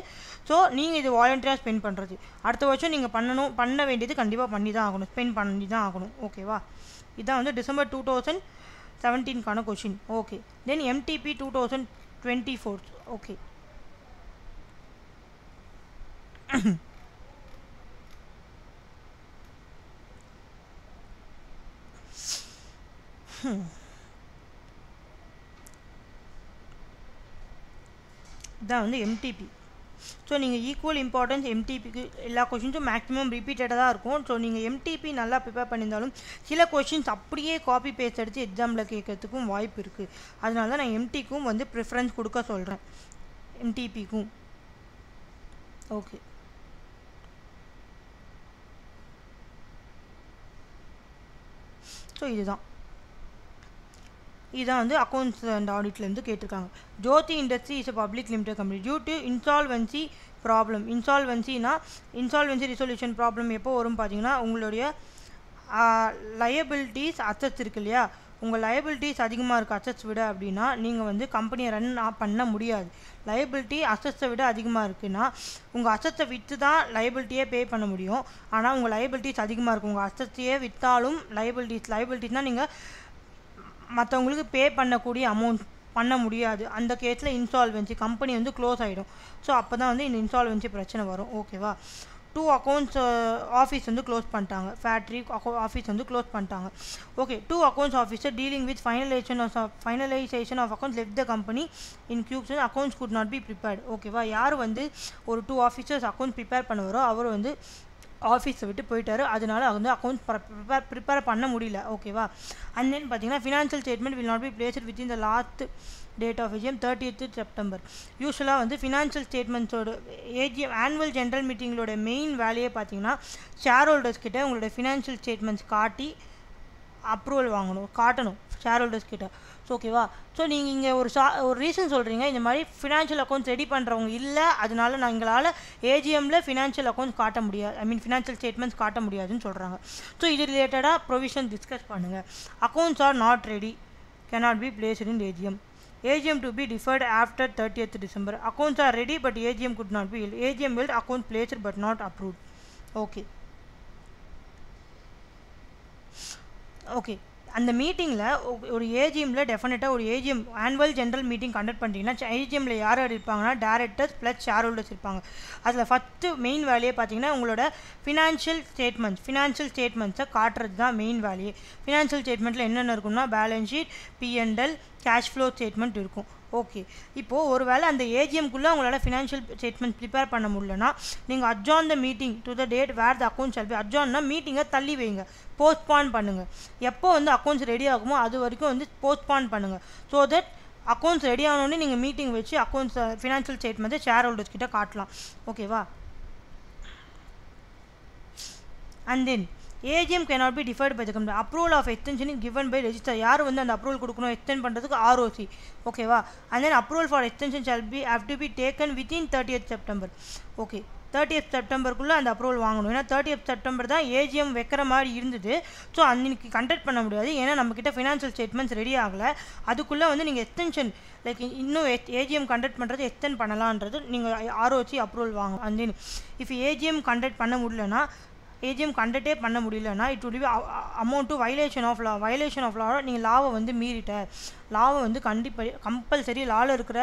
ஸோ நீங்கள் இது வாலண்டியராக ஸ்பெண்ட் பண்ணுறது அடுத்த வருஷம் நீங்கள் பண்ண வேண்டியது கண்டிப்பாக பண்ணி தான் ஆகணும். ஸ்பெண்ட் பண்ணி தான் ஆகணும். ஓகேவா? இதான் வந்து டிசம்பர் 2017க்கான question. Okay. Then MTP 2024. Okay. இதான் வந்து MTP. ஸோ நீங்கள் ஈக்குவல் இம்பார்ட்டன்ஸ் MTPக்கு எல்லா கொஷின்ஸும் மேக்ஸிமம் ரிப்பீட்டடாக தான் இருக்கும். ஸோ நீங்கள் MTP நல்லா ப்ரிப்பேர் பண்ணியிருந்தாலும் சில கொஷின்ஸ் அப்படியே காப்பி பேஸ்ட் அடித்து எக்ஸாமில் கேட்கறதுக்கும் வாய்ப்பு இருக்குது. அதனால தான் நான் MTக்கும் வந்து ப்ரிஃபரன்ஸ் கொடுக்க சொல்கிறேன். MTPக்கும். ஓகே. ஸோ இதுதான் வந்து அக்கௌண்ட்ஸ் அண்ட் ஆடிட்லேருந்து கேட்டிருக்காங்க. Jyoti industry is a public limited company due to insolvency problem. Insolvency resolution problem எப்போ வரும் பார்த்தீங்கன்னா உங்களுடைய லயபிலிட்டிஸ் அசட்ஸ் இருக்கு இல்லையா உங்கள் லயபிலிட்டிஸ் அதிகமாக இருக்குது அசட்ஸ் விட அப்படின்னா நீங்கள் வந்து கம்பெனியை ரன் பண்ண முடியாது. லயபிலிட்டி அசட்ஸை விட அதிகமாக இருக்குன்னா உங்கள் அசட்ஸை விற்று தான் லயபிலிட்டியே பே பண்ண முடியும். ஆனால் உங்கள் லயபிலிட்டிஸ் அதிகமாக இருக்கும். உங்கள் அசட்ஸையே விற்றாலும் லயபிலிட்டிஸ்னால் நீங்கள் மற்றவங்களுக்கு பே பண்ணக்கூடிய அமௌண்ட் பண்ண முடியாது. அந்த கேஸில் இன்சால்வென்சி கம்பெனி வந்து க்ளோஸ் ஆகிடும். ஸோ அப்போ தான் வந்து இந்த இன்சால்வென்சி பிரச்சனை வரும். ஓகேவா? 2 அக்கௌண்ட்ஸ் ஆஃபீஸ் வந்து க்ளோஸ் பண்ணிட்டாங்க. ஃபேக்ட்ரி ஆஃபீஸ் வந்து க்ளோஸ் பண்ணிட்டாங்க. Okay. 2 accounts officer dealing with finalisation of accounts left the company in cubes accounts could not be prepared. ஓகேவா? யார் வந்து ஒரு 2 ஆஃபீஸர்ஸ் அக்கௌண்ட் ப்ரிப்பேர் பண்ணுவாரோ அவர் வந்து ஆஃபீஸை விட்டு போயிட்டாரு. அதனால வந்து அக்கௌண்ட்ஸ் ப்ரிப்பேர் பண்ண முடியல. ஓகேவா? அண்ட் தென் பார்த்தீங்கன்னா financial statement will not be placed within the last date of AGM 30th September. யூஸ்வலாக வந்து ஃபினான்ஷியல் ஸ்டேட்மெண்ட்ஸோட AGM ஆனுவல் ஜென்ரல் மீட்டிங்களோட மெயின் வேலையே பார்த்தீங்கன்னா ஷேர் ஹோல்டர்ஸ் கிட்ட உங்களோட ஃபினான்ஷியல் ஸ்டேட்மெண்ட்ஸ் காட்டி அப்ரூவல் காட்டணும் ஷேர் ஹோல்டர்ஸ் கிட்ட. ஸோ ஓகேவா? ஸோ நீங்கள் இங்கே ஒரு ரீசன் சொல்கிறீங்க இந்த மாதிரி ஃபினான்ஷியல் அக்கௌண்ட்ஸ் ரெடி பண்ணுறவங்க இல்லை அதனால எங்களால் AGMல ஃபினான்ஷியல் அக்கௌண்ட்ஸ் காட்ட முடியாது ஃபினான்ஷியல் ஸ்டேட்மெண்ட்ஸ் காட்ட முடியாதுன்னு சொல்கிறாங்க. ஸோ இது ரிலேட்டடாக ப்ரொவிஷன் டிஸ்கஸ் பண்ணுங்கள். Accounts are not ready cannot be placed in AGM to be deferred after 30th December. Accounts are ready but AGM could not be held. AGM held account placed but not approved. Okay. அந்த மீட்டிங்கில் ஒரு ஏஜிஎம்மில் டெஃபினட்டாக ஒரு AGM annual general meeting conduct பண்ணிட்டீங்கன்னா ஏஜிஎம்மில் யார் இருப்பாங்கன்னா directors plus share holders இருப்பாங்க. அதில் ஃபஸ்ட்டு மெயின் வேலையே பார்த்தீங்கன்னா உங்களோட ஃபினான்ஷியல் ஸ்டேட்மெண்ட்ஸை காட்டுறது தான் மெயின் வேலையே. ஃபினான்ஷியல் ஸ்டேட்மெண்ட்டில் என்னென்ன இருக்குன்னா balance sheet, P&L, cash flow statement இருக்கும். ஓகே. இப்போது ஒரு வேளை அந்த ஏஜிஎம்குள்ளே உங்களால் ஃபினான்ஷியல் ஸ்டேட்மெண்ட் ப்ரிப்பேர் பண்ண முடியலன்னா நீங்கள் adjourn the meeting to the date where the accounts shall be அட்ஜான்னா மீட்டிங்கை தள்ளி வைங்க, போஸ்ட்பான் பண்ணுங்கள். எப்போ வந்து அக்கௌண்ட்ஸ் ரெடி ஆகுமோ அது வரைக்கும் வந்து போஸ்ட்பான் பண்ணுங்கள். ஸோ தட் அக்கௌண்ட்ஸ் ரெடி ஆனோடனே நீங்கள் மீட்டிங் வச்சு அக்கௌண்ட்ஸ் ஃபினான்ஷியல் ஸ்டேட்மெண்ட்டை ஷேர் ஹோல்டர்ஸ் கிட்ட காட்டலாம். ஓகேவா? And then AGM cannot be deferred by the company. Approval of extension is given by register. யார் வந்து அந்த அப்ரூவல் கொடுக்கணும் எக்ஸ்டெண்ட் பண்ணுறதுக்கு? ROC. ஓகேவா? And then approval for extension shall be have to be taken within 30th September. Okay, 30th செப்டம்பருக்குள்ளே அந்த approval வாங்கணும். ஏன்னா 30th September தான் AGM வைக்கிற மாதிரி இருந்தது. ஸோ அன்றைக்கி கண்டக்ட் பண்ண முடியாது, ஏன்னா நம்மக்கிட்ட ஃபினான்ஷியல் ஸ்டேட்மெண்ட்ஸ் ரெடி ஆகலை. அதுக்குள்ளே வந்து நீங்கள் எக்ஸ்டென்ஷன் லைக் இன்னும் AGM கண்டக்ட் பண்ணுறது எக்ஸ்டெண்ட் பண்ணலான்றது நீங்கள் ROC அப்ரூவல் வாங்கணும். And then if AGM conduct பண்ண முடியலன்னா AGM கண்டக்டே பண்ண முடியலன்னா it will be amount to violation of law. Violation of law நீங்கள் லாவை வந்து மீறிட்ட, லாவை வந்து கம்பல்சரி லாவில் இருக்கிற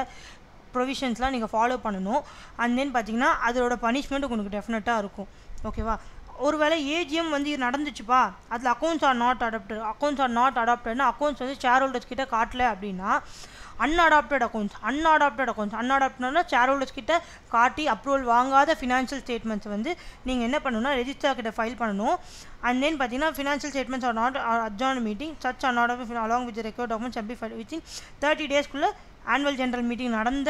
ப்ரொவிஷன்ஸ்லாம் நீங்கள் ஃபாலோ பண்ணணும். அண்ட் தென் பார்த்தீங்கன்னா அதோட பனிஷ்மெண்ட் உங்களுக்கு டெஃபினட்டாக இருக்கும். ஓகேவா? ஒருவேளை AGM வந்து நடந்துச்சுப்பா, அதில் அக்கௌண்ட்ஸ் ஆர் நாட் அடாப்டட்னா அக்கௌண்ட்ஸ் வந்து ஷேர் ஹோல்டர்ஸ் கிட்ட காட்டல அப்படின்னா அன்அடாப்டட் அக்கௌண்ட்ஸ்னா ஷேர் ஹோல்டர்ஸ் கிட்ட காட்டி அப்ரூவல் வாங்காத ஃபினான்ஷியல் ஸ்டேட்மெண்ட்ஸ் வந்து நீங்கள் என்ன பண்ணணும்னா ரெஜிஸ்டர் கிட்ட ஃபைல் பண்ணணும். அண்ட் தென் பார்த்தீங்கன்னா financial statements are not adjourn meeting such unadopted along with record documents shall be filed within 30 டேஸ்க்குள்ளே ஆனுவல் ஜெனரல் மீட்டிங் நடந்த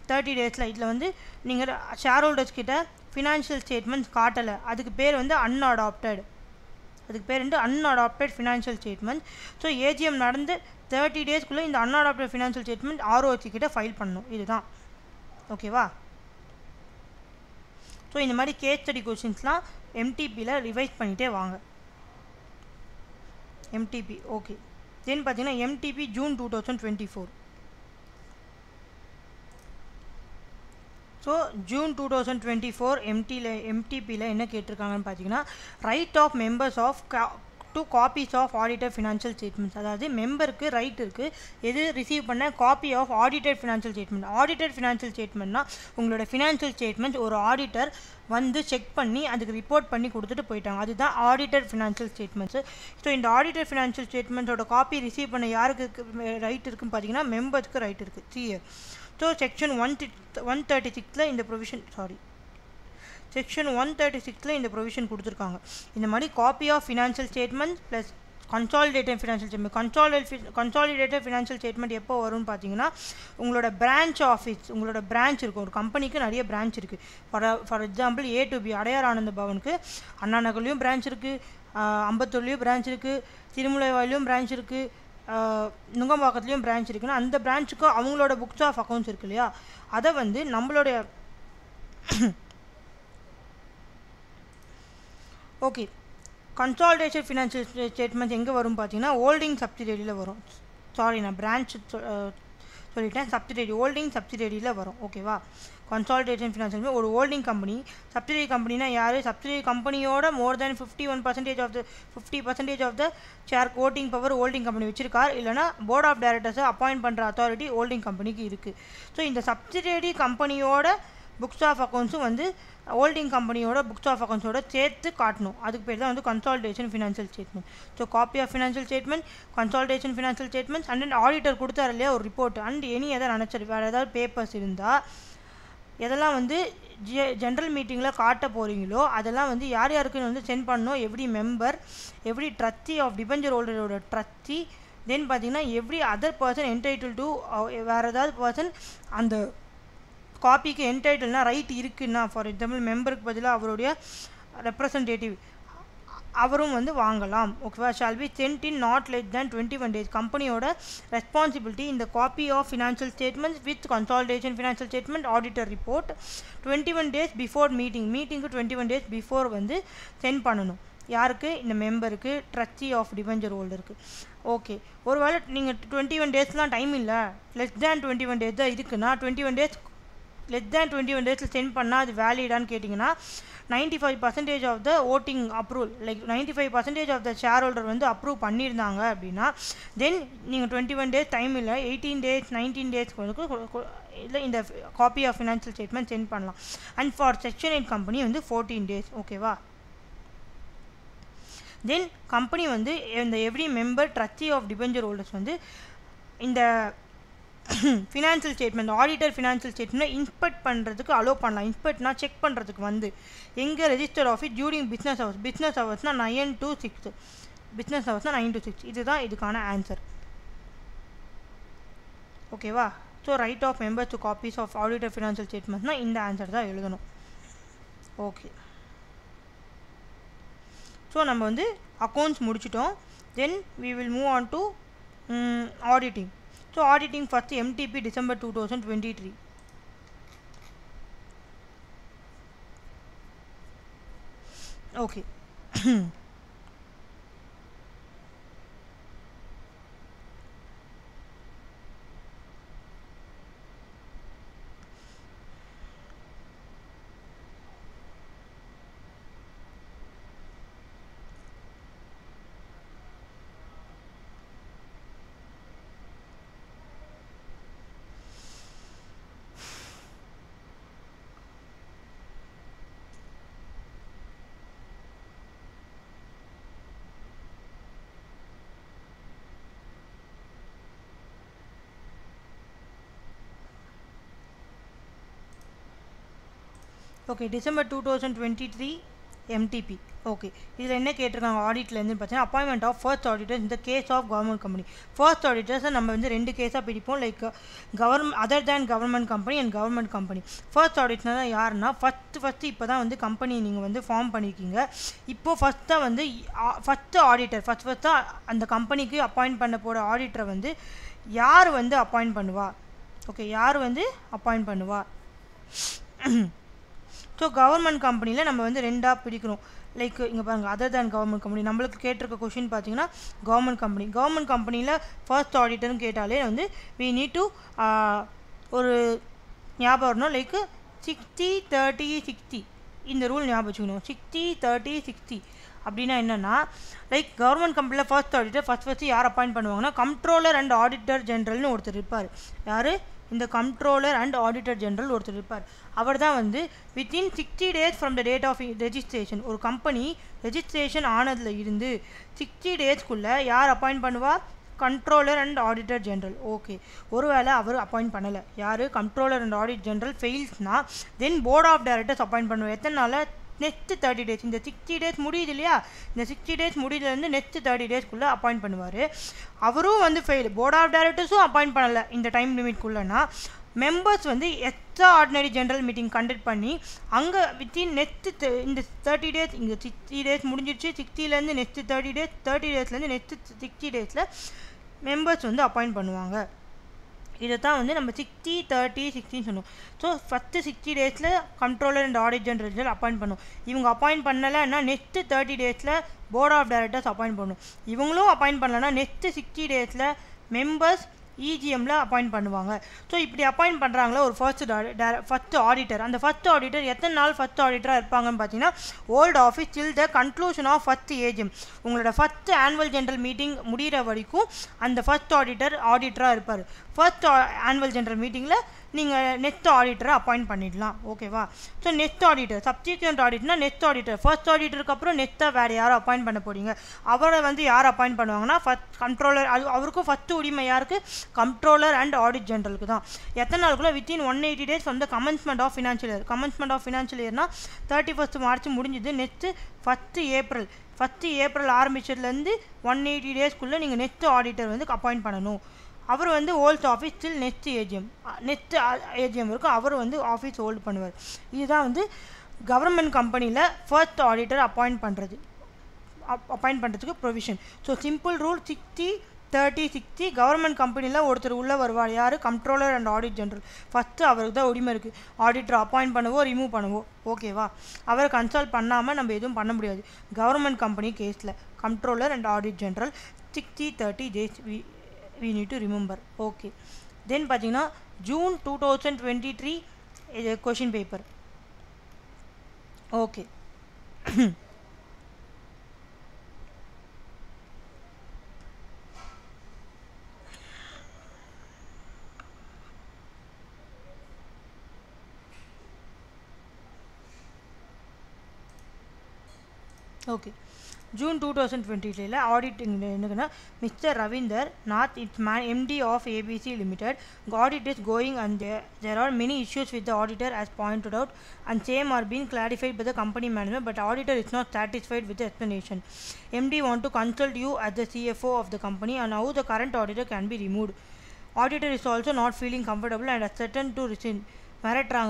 30 டேஸில் இதில் வந்து நீங்கள் ஷேர் ஹோல்டர்ஸ் கிட்ட ஃபினான்ஷியல் ஸ்டேட்மெண்ட்ஸ் காட்டலை, அதுக்கு பேர் வந்து unadopted. Financial statement. So AGM நடந்து 30 டேஸ்க்குள்ளே இந்த அன்அடாப்டட் ஃபினான்ஷியல் ஸ்டேட்மெண்ட் ROC கிட்ட ஃபைல் பண்ணணும். இதுதான். ஓகேவா? ஸோ இந்த மாதிரி கேஸ் ஸ்டடி கொஷின்ஸ்லாம் MTPயில் ரிவைஸ் பண்ணிகிட்டே வாங்க. MTP okay. தென் பார்த்தீங்கன்னா MTP ஜூன் 2024. ஸோ ஜூன் 2024 MTPயில் என்ன கேட்டிருக்காங்கன்னு பார்த்தீங்கன்னா right of members of to copies of audited financial statements. அதாவது மெம்பருக்கு ரைட் இருக்குது எது ரிசீவ் பண்ண copy of audited financial statement. Audited financial ஸ்டேட்மெண்ட்னா உங்களோட ஃபினான்ஷியல் ஸ்டேட்மெண்ட்ஸ் ஒரு ஆடிட்டர் வந்து செக் பண்ணி அதுக்கு ரிப்போர்ட் பண்ணி கொடுத்துட்டு போயிட்டாங்க, அதுதான் ஆடிட்டட் ஃபினான்ஷியல் ஸ்டேட்மெண்ட்ஸு. ஸோ இந்த ஆடிட்டட் ஃபினான்ஷியல் ஸ்டேட்மெண்ட்ஸோட காப்பி ரிசீவ் பண்ண யாருக்கு ரைட் இருக்குன்னு பார்த்தீங்கன்னா மெம்பர்ஸ்க்கு ரைட் இருக்குது. CA. ஸோ செக்ஷன் 136 இந்த ப்ரொவிஷன் செக்ஷன் 136 இந்த ப்ரொவிஷன் கொடுத்துருக்காங்க. இந்த மாதிரி copy of financial statement plus consolidated financial statement. Consolidated financial statement எப்போ வரும்னு பார்த்தீங்கன்னா உங்களோட பிரான்ச் ஆஃபீஸ், உங்களோட பிரான்ச் இருக்கும். ஒரு கம்பெனிக்கு நிறைய பிரான்ச் இருக்குது. For example A to B Adyar Ananda பவனுக்கு Anna நகர்லேயும் branch இருக்குது, அம்பத்தூர்லேயும் பிரான்ச் இருக்குது, திருமுலைவாயிலையும் பிரான்ச் இருக்குது, நுங்கம்பாக்கத்துலேயும் பிரான்ச் இருக்குன்னா அந்த பிரான்ச்சுக்கு அவங்களோட புக்ஸ் ஆஃப் அக்கௌண்ட்ஸ் இருக்கு இல்லையா, அதை வந்து நம்மளுடைய ஓகே கன்சாலிடேஷன் ஃபினான்ஷியல் ஸ்டேட்மெண்ட்ஸ் எங்கே வரும் பார்த்தீங்கன்னா ஹோல்டிங் சப்சிடரியில் வரும். சாரி, நான் பிரான்ச் சொல்லிட்டேன், சப்சிடரி ஹோல்டிங் சப்சிடரியில் வரும். ஓகேவா? கன்சாலிடேஷன் ஃபினான்ஷியல் ஒரு ஹோல்டிங் கம்பெனி. சப்சிடரி கம்பெனினா யார்? சப்சிடரி கம்பெனியோட more than 50% of the share voting power holding company வச்சிருக்கார், இல்லைனா போர்ட் ஆஃப் டைரக்டர்ஸை அப்பாயிண்ட் பண்ணுற அத்தாரிட்டி ஹோல்டிங் கம்பெனிக்கு இருக்குது. ஸோ இந்த சப்சிடரி கம்பெனியோட புக்ஸ் ஆஃப் அக்கௌண்ட்ஸும் வந்து ஹோல்டிங் கம்பெனியோட புக்ஸ் ஆஃப் அக்கௌண்ட்ஸோட சேர்த்து காட்டணும். அதுக்கு பேர் தான் வந்து consolidation financial statement. So copy of financial statement, consolidation financial statements and auditor கொடுத்தாரு இல்லையா ஒரு ரிப்போர்ட் அண்ட் எனி எதாவது நினச்சது வேறு ஏதாவது பேப்பர்ஸ் இருந்தால் எதெல்லாம் வந்து ஜென்ரல் மீட்டிங்கில் காட்ட போகிறீங்களோ அதெல்லாம் வந்து யார் யாருக்குன்னு வந்து சென்ட் பண்ணணும். Every member, every trustee of debenture ஹோல்டரோட ட்ரஸ்டி, தென் பார்த்தீங்கன்னா every other person entitle to வேறு ஏதாவது பர்சன் அந்த காப்பிக்கு என்டைட்டில்னா ரைட் இருக்குன்னா, ஃபார் எக்ஸாம்பிள் மெம்பருக்கு பதிலாக அவருடைய ரெப்ரசன்டேட்டிவ் அவரும் வந்து வாங்கலாம். ஓகேவா? Shall be send in not less than 21 days. கம்பெனியோட ரெஸ்பான்சிபிலிட்டி இந்த copy of financial statements with consolidation financial statement auditor report 21 days before மீட்டிங்க்கு 21 days பிஃபோர் வந்து சென்ட் பண்ணணும். யாருக்கு? இந்த மெம்பருக்கு, ட்ரஸ்டி ஆஃப் டிபெஞ்சர் ஹோல்டருக்கு. ஓகே, ஒருவேளை நீங்கள் 21 daysலாம் டைம் இல்லை, லெஸ் தேன் 21 days தான் இருக்குன்னா 21 days less than 21 days send பண்ணால் அது வேலிடான்னு கேட்டிங்கன்னா 95% of the voting approval, like 95% of the share holder வந்து அப்ரூவ் பண்ணியிருந்தாங்க அப்படின்னா தென் நீங்கள் 21 days டைம் இல்லை 18 days 19 days இல்லை இந்த copy of financial statement send பண்ணலாம். அண்ட் ஃபார் செக்ஷன் 8 கம்பெனி வந்து 14 days. ஓகேவா? தென் கம்பெனி வந்து இந்த every member trustee of debenture holders வந்து இந்த financial statement auditor financial statement inspect பண்ணுறதுக்கு அலோவ் பண்ணலாம். இன்ஸ்பெக்ட்னா செக் பண்ணுறதுக்கு வந்து எங்கே ரெஜிஸ்டர்ட் ஆஃபீஸ் டியூரிங் பிஸ்னஸ் ஹவர்ஸ்னால் 9 to 6 பிஸ்னஸ் ஹவர்ஸ்னால் 9 to 6 இதுதான் இதுக்கான ஆன்சர். ஓகேவா? So right of members to copies of auditor financial ஸ்டேட்மெண்ட்ஸ்னால் இந்த ஆன்சர் தான் எழுதணும். ஓகே, ஸோ நம்ம வந்து அக்கௌண்ட்ஸ் முடிச்சிட்டோம். தென் we will move on to auditing. So auditing first MTP December 2023. Okay. Okay, December 2023 MTP. Okay, இதில் என்ன கேட்டிருக்காங்க ஆடிட்லேருந்து பார்த்தீங்கன்னா அப்பாயின்மெண்ட் ஆஃப் ஃபர்ஸ்ட் ஆடிட்டர்ஸ் இந்த case of government company. First ஆடிட்டர்ஸை நம்ம வந்து 2 கேஸாக பிடிப்போம், like other than government company and government company. First ஆடிட்டர்னா யாருன்னா ஃபஸ்ட்டு இப்போ தான் வந்து கம்பெனி நீங்கள் வந்து ஃபார்ம் பண்ணியிருக்கீங்க. இப்போது ஃபஸ்ட்டாக வந்து ஃபஸ்ட்டு ஆடிட்டர் ஃபஸ்ட்டாக அந்த கம்பெனிக்கு அப்பாயிண்ட் பண்ண போகிற ஆடிட்டரை வந்து யார் வந்து அப்பாயிண்ட் பண்ணுவா? ஓகே, யார் வந்து அப்பாயிண்ட் பண்ணுவா? ஸோ கவர்மெண்ட் கம்பெனியில் நம்ம வந்து 2ஆக பிடிக்கிறோம். லைக் இங்கே பாருங்கள், அதர் தேன் கவர்மெண்ட் கம்பெனி நம்மளுக்கு கேட்டிருக்க கொஷின் பார்த்தீங்கன்னா கவர்மெண்ட் கம்பெனியில் ஃபர்ஸ்ட் ஆடிட்டர்னு கேட்டாலே வந்து we need to ஒரு ஞாபகம் வரணும், லைக் 60-30-60 இந்த ரூல் ஞாபகம் வச்சுக்கணும். 60-30-60 அப்படின்னா என்னென்னா, லைக் கவர்மெண்ட் கம்பெனியில் ஃபர்ஸ்ட் ஆடிட்டர் ஃபஸ்ட்டு யார் அப்பாயிண்ட் பண்ணுவாங்கன்னா கம்ப்ட்ரோலர் அண்ட் ஆடிட்டர் ஜென்ரல்னு ஒருத்தர் இருப்பார். யார்? இந்த கம்ப்ட்ரோலர் அண்ட் ஆடிட்டர் ஜென்ரல் ஒருத்தர் இருப்பார். அவர் தான் வந்து within 60 days from the date of registration, ஒரு கம்பெனி ரெஜிஸ்ட்ரேஷன் ஆனதில் இருந்து 60 daysக்குள்ளே யார் அப்பாயிண்ட் பண்ணுவா? Controller and auditor general. Okay, ஒருவேளை அவர் அப்பாயிண்ட் பண்ணலை, யார்? கண்ட்ரோலர் அண்ட் ஆடிட் ஜென்ரல் ஃபெயில்ஸ்னால் then board of directors appoint பண்ணுவார். எத்தனை நாள்? Next 30 days. இந்த 60 days முடியுது இல்லையா, இந்த 60 days முடியலேருந்து நெக்ஸ்ட் 30 daysக்குள்ளே அப்பாயிண்ட் பண்ணுவார். அவரும் வந்து ஃபெயில், போர்ட் ஆஃப் டைரக்டர்ஸும் அப்பாயிண்ட் பண்ணலை இந்த டைம் லிமிட்குள்ளேனா மெம்பர்ஸ் வந்து extra ordinary general meeting conduct பண்ணி அங்கே வித்தின் நெக்ஸ்ட் இந்த 30 days, இங்கே 60 days முடிஞ்சிடுச்சு, 60லேருந்து நெக்ஸ்ட் 30 days, 30 daysலேருந்து நெக்ஸ்ட் 60 daysல மெம்பர்ஸ் வந்து அப்பாயிண்ட் பண்ணுவாங்க. இதை தான் வந்து நம்ம 60-30-60 சொன்னோம். ஸோ ஃபஸ்ட்டு 60 daysல controller and audit general appoint பண்ணும். இவங்க அப்பாயிண்ட் பண்ணலைன்னா நெக்ஸ்ட்டு 30 daysல போர்ட் ஆஃப் டைரக்டர்ஸ் அப்பாயிண்ட் பண்ணும். இவங்களும் அப்பாயிண்ட் பண்ணலன்னா நெக்ஸ்ட்டு 60 daysல மெம்பர்ஸ் இஜிஎம்மில் அப்பாயிண்ட் பண்ணுவாங்க. ஸோ இப்படி அப்பாயிண்ட் பண்ணுறாங்களா ஒரு ஃபஸ்ட்டு ஆடிட்டர். அந்த ஃபஸ்ட் ஆடிட்டர் எத்தனை நாள் ஃபஸ்ட் ஆடிட்டராக இருப்பாங்கன்னு பார்த்தீங்கன்னா old office till the conclusion of first AGM. உங்களோட ஃபஸ்ட்டு ஆனுவல் ஜென்ரல் மீட்டிங் முடிகிற வரைக்கும் அந்த ஃபஸ்ட் ஆடிட்டராக இருப்பார். ஃபர்ஸ்ட் ஆனுவல் ஜென்ரல் மீட்டிங்கில் நீங்கள் நெக்ஸ்ட் ஆடிட்டரை அப்பாயிண்ட் பண்ணிடலாம். ஓகேவா? ஸோ நெக்ஸ்ட் ஆடிட்டர் சப்சிக்வெண்ட் ஆடிட்னா நெக்ஸ்ட் ஆடிட்டர் ஃபர்ஸ்ட் ஆடிட்டருக்கு அப்புறம் நெக்ஸ்ட்டாக வேறு யாரும் அப்பாயிண்ட் பண்ண போகிறீங்க. அவரை வந்து யார் அப்பாயிண்ட் பண்ணுவாங்கன்னா ஃபஸ்ட் கண்ட்ரோலர். அவருக்கும் ஃபஸ்ட்டு உரிமை யாருக்கு? கண்ட்ரோலர் அண்ட் ஆடிட் ஜென்ரலுக்கு தான். எத்தனை நாளுக்குள்ள? Within 180 days from the commencement of financial year. Commencement of financial இயர்னா 31st March முடிஞ்சுது. நெக்ஸ்ட்டு 1st April ஆரம்பிச்சதுலேருந்து 180 daysக்குள்ளே நீங்கள் நெக்ஸ்ட் ஆடிட்டர் வந்து அப்பாயிண்ட் பண்ணணும். அவர் வந்து hold office till next AGM இருக்கும். அவர் வந்து ஆஃபீஸ் ஹோல்டு பண்ணுவார். இதுதான் வந்து கவர்மெண்ட் கம்பெனியில் ஃபர்ஸ்ட் ஆடிட்டர் அப்பாயிண்ட் பண்ணுறதுக்கு provision. So simple rule 60-30-60. Government கம்பெனியில் ஒருத்தர் உள்ளே வருவார். யார்? Controller and audit general. First அவருக்கு தான் உரிமை இருக்குது ஆடிட்டர் அப்பாயிண்ட் பண்ணவோ ரிமூவ் பண்ணவோ. ஓகேவா? அவரை கன்சல்ட் பண்ணாமல் நம்ம எதுவும் பண்ண முடியாது கவர்மெண்ட் கம்பெனி கேஸில். Controller and audit general 60-30 days we need to remember. Okay, then பார்த்தீங்கன்னா June 2023 question paper. Okay. Okay, June 2023 auditing என்னன்னா Mr. Ravinder Nath, its MD of ABC Limited. Audit is going and there are many issues with the auditor as pointed out, and same are being clarified by the company management, but auditor is not satisfied with the explanation. MD want to consult you as the CFO of the company and how the current auditor can be removed. Auditor is also not feeling comfortable and is certain to resign.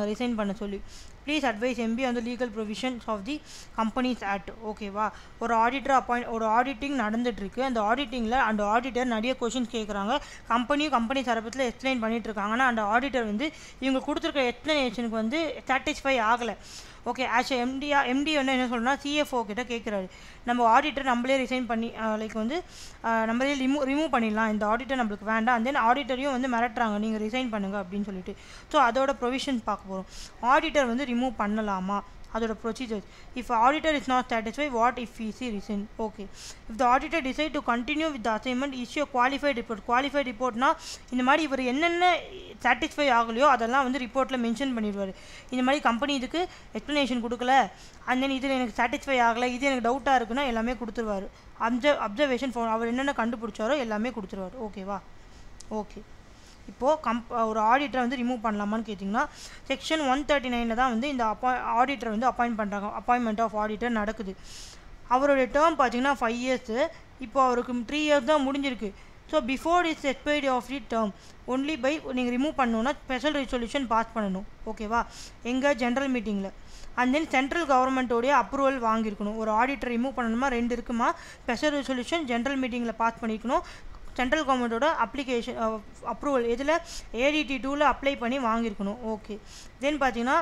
resign பண்ண சொல்லி please advise me on the legal provisions of the companies act. ஓகேவா, ஒரு auditor ஒரு auditing நடந்துகிட்ருக்கு. அந்த ஆடிட்டிங்கில் அந்த auditor நிறைய questions கேட்குறாங்க. கம்பெனி தரப்பத்தில் எக்ஸ்பிளைன் பண்ணிகிட்டு இருக்காங்கன்னா அந்த ஆடிட்டர் வந்து இவங்க கொடுத்துருக்க எக்ஸ்ப்ளனேஷனுக்கு வந்து சாட்டிஸ்ஃபை ஆகலை. ஓகே, ஆஸ் எம்டி வந்து என்ன சொல்கிறா, சிஎஃப்ஓ கிட்ட கேட்குறாரு, நம்ம ஆடிட்டர் நம்மளே ரிசைன் பண்ணி லைக் வந்து நம்மளே ரிமூவ் பண்ணிடலாம், இந்த ஆடிட்டர் நம்மளுக்கு வேண்டாம். அண்ட் தென் ஆடிட்டரையும் வந்து மிரட்டுறாங்க, நீங்கள் ரிசைன் பண்ணுங்கள் அப்படின்னு சொல்லிட்டு. ஸோ அதோட ப்ரொவிஷன் பார்க்க போகிறோம். ஆடிட்டர் வந்து ரிமூவ் பண்ணலாமா, அதோட procedures. If auditor is not satisfied, what if he's resign. Okay, if the auditor decide to continue with the assignment, issue qualified report. Qualified ரிப்போர்ட்னா இந்த மாதிரி இவர் என்னென்ன சாட்டிஸ்ஃபை ஆகலையோ அதெல்லாம் வந்து ரிப்போர்ட்டில் மென்ஷன் பண்ணிடுவார். இந்த மாதிரி கம்பெனி இதுக்கு எக்ஸ்ப்ளனேஷன் கொடுக்கல, அண்ட் தென் இதில் எனக்கு சாட்டிஸ்ஃபை ஆகலை, இது எனக்கு டவுட்டாக இருக்குன்னா எல்லாமே கொடுத்துருவார். அப்சர்வேஷன் அவர் என்னென்ன கண்டுபிடிச்சாரோ எல்லாமே கொடுத்துருவார். ஓகேவா? ஓகே, இப்போது ஒரு ஆடிட்டரை வந்து ரிமூவ் பண்ணலாமான்னு கேட்டிங்கன்னா செக்ஷன் 139 தான் வந்து இந்த ஆடிட்டரை வந்து அப்பாயிண்ட் பண்ணுறாங்க. அப்பாயின்மெண்ட் ஆஃப் ஆடிட்டர் நடக்குது. அவருடைய டேர்ம் பார்த்தீங்கன்னா 5 இயர்ஸு. இப்போ அவருக்கு 3 இயர்ஸ் தான் முடிஞ்சிருக்கு. So before its expiry of the term only by நீங்கள் ரிமூவ் பண்ணணுன்னா ஸ்பெஷல் ரெசல்யூஷன் பாஸ் பண்ணணும். ஓகேவா, எங்கள் ஜென்ரல் மீட்டிங்கில். அண்ட் தென் சென்ட்ரல் கவர்மெண்ட்டோடைய அப்ரூவல் வாங்கியிருக்கணும். ஒரு ஆடிட்டர் ரிமூவ் பண்ணணுமா 2 இருக்குமா, ஸ்பெஷல் ரெசல்யூஷன் ஜென்ரல் மீட்டிங்கில் பாஸ் பண்ணிக்கணும், சென்ட்ரல் கவர்மெண்ட்டோட அப்ளிகேஷன் அப்ரூவல் இதில் ADT 2ல் அப்ளை பண்ணி வாங்கியிருக்கணும். ஓகே, தென் பார்த்தீங்கன்னா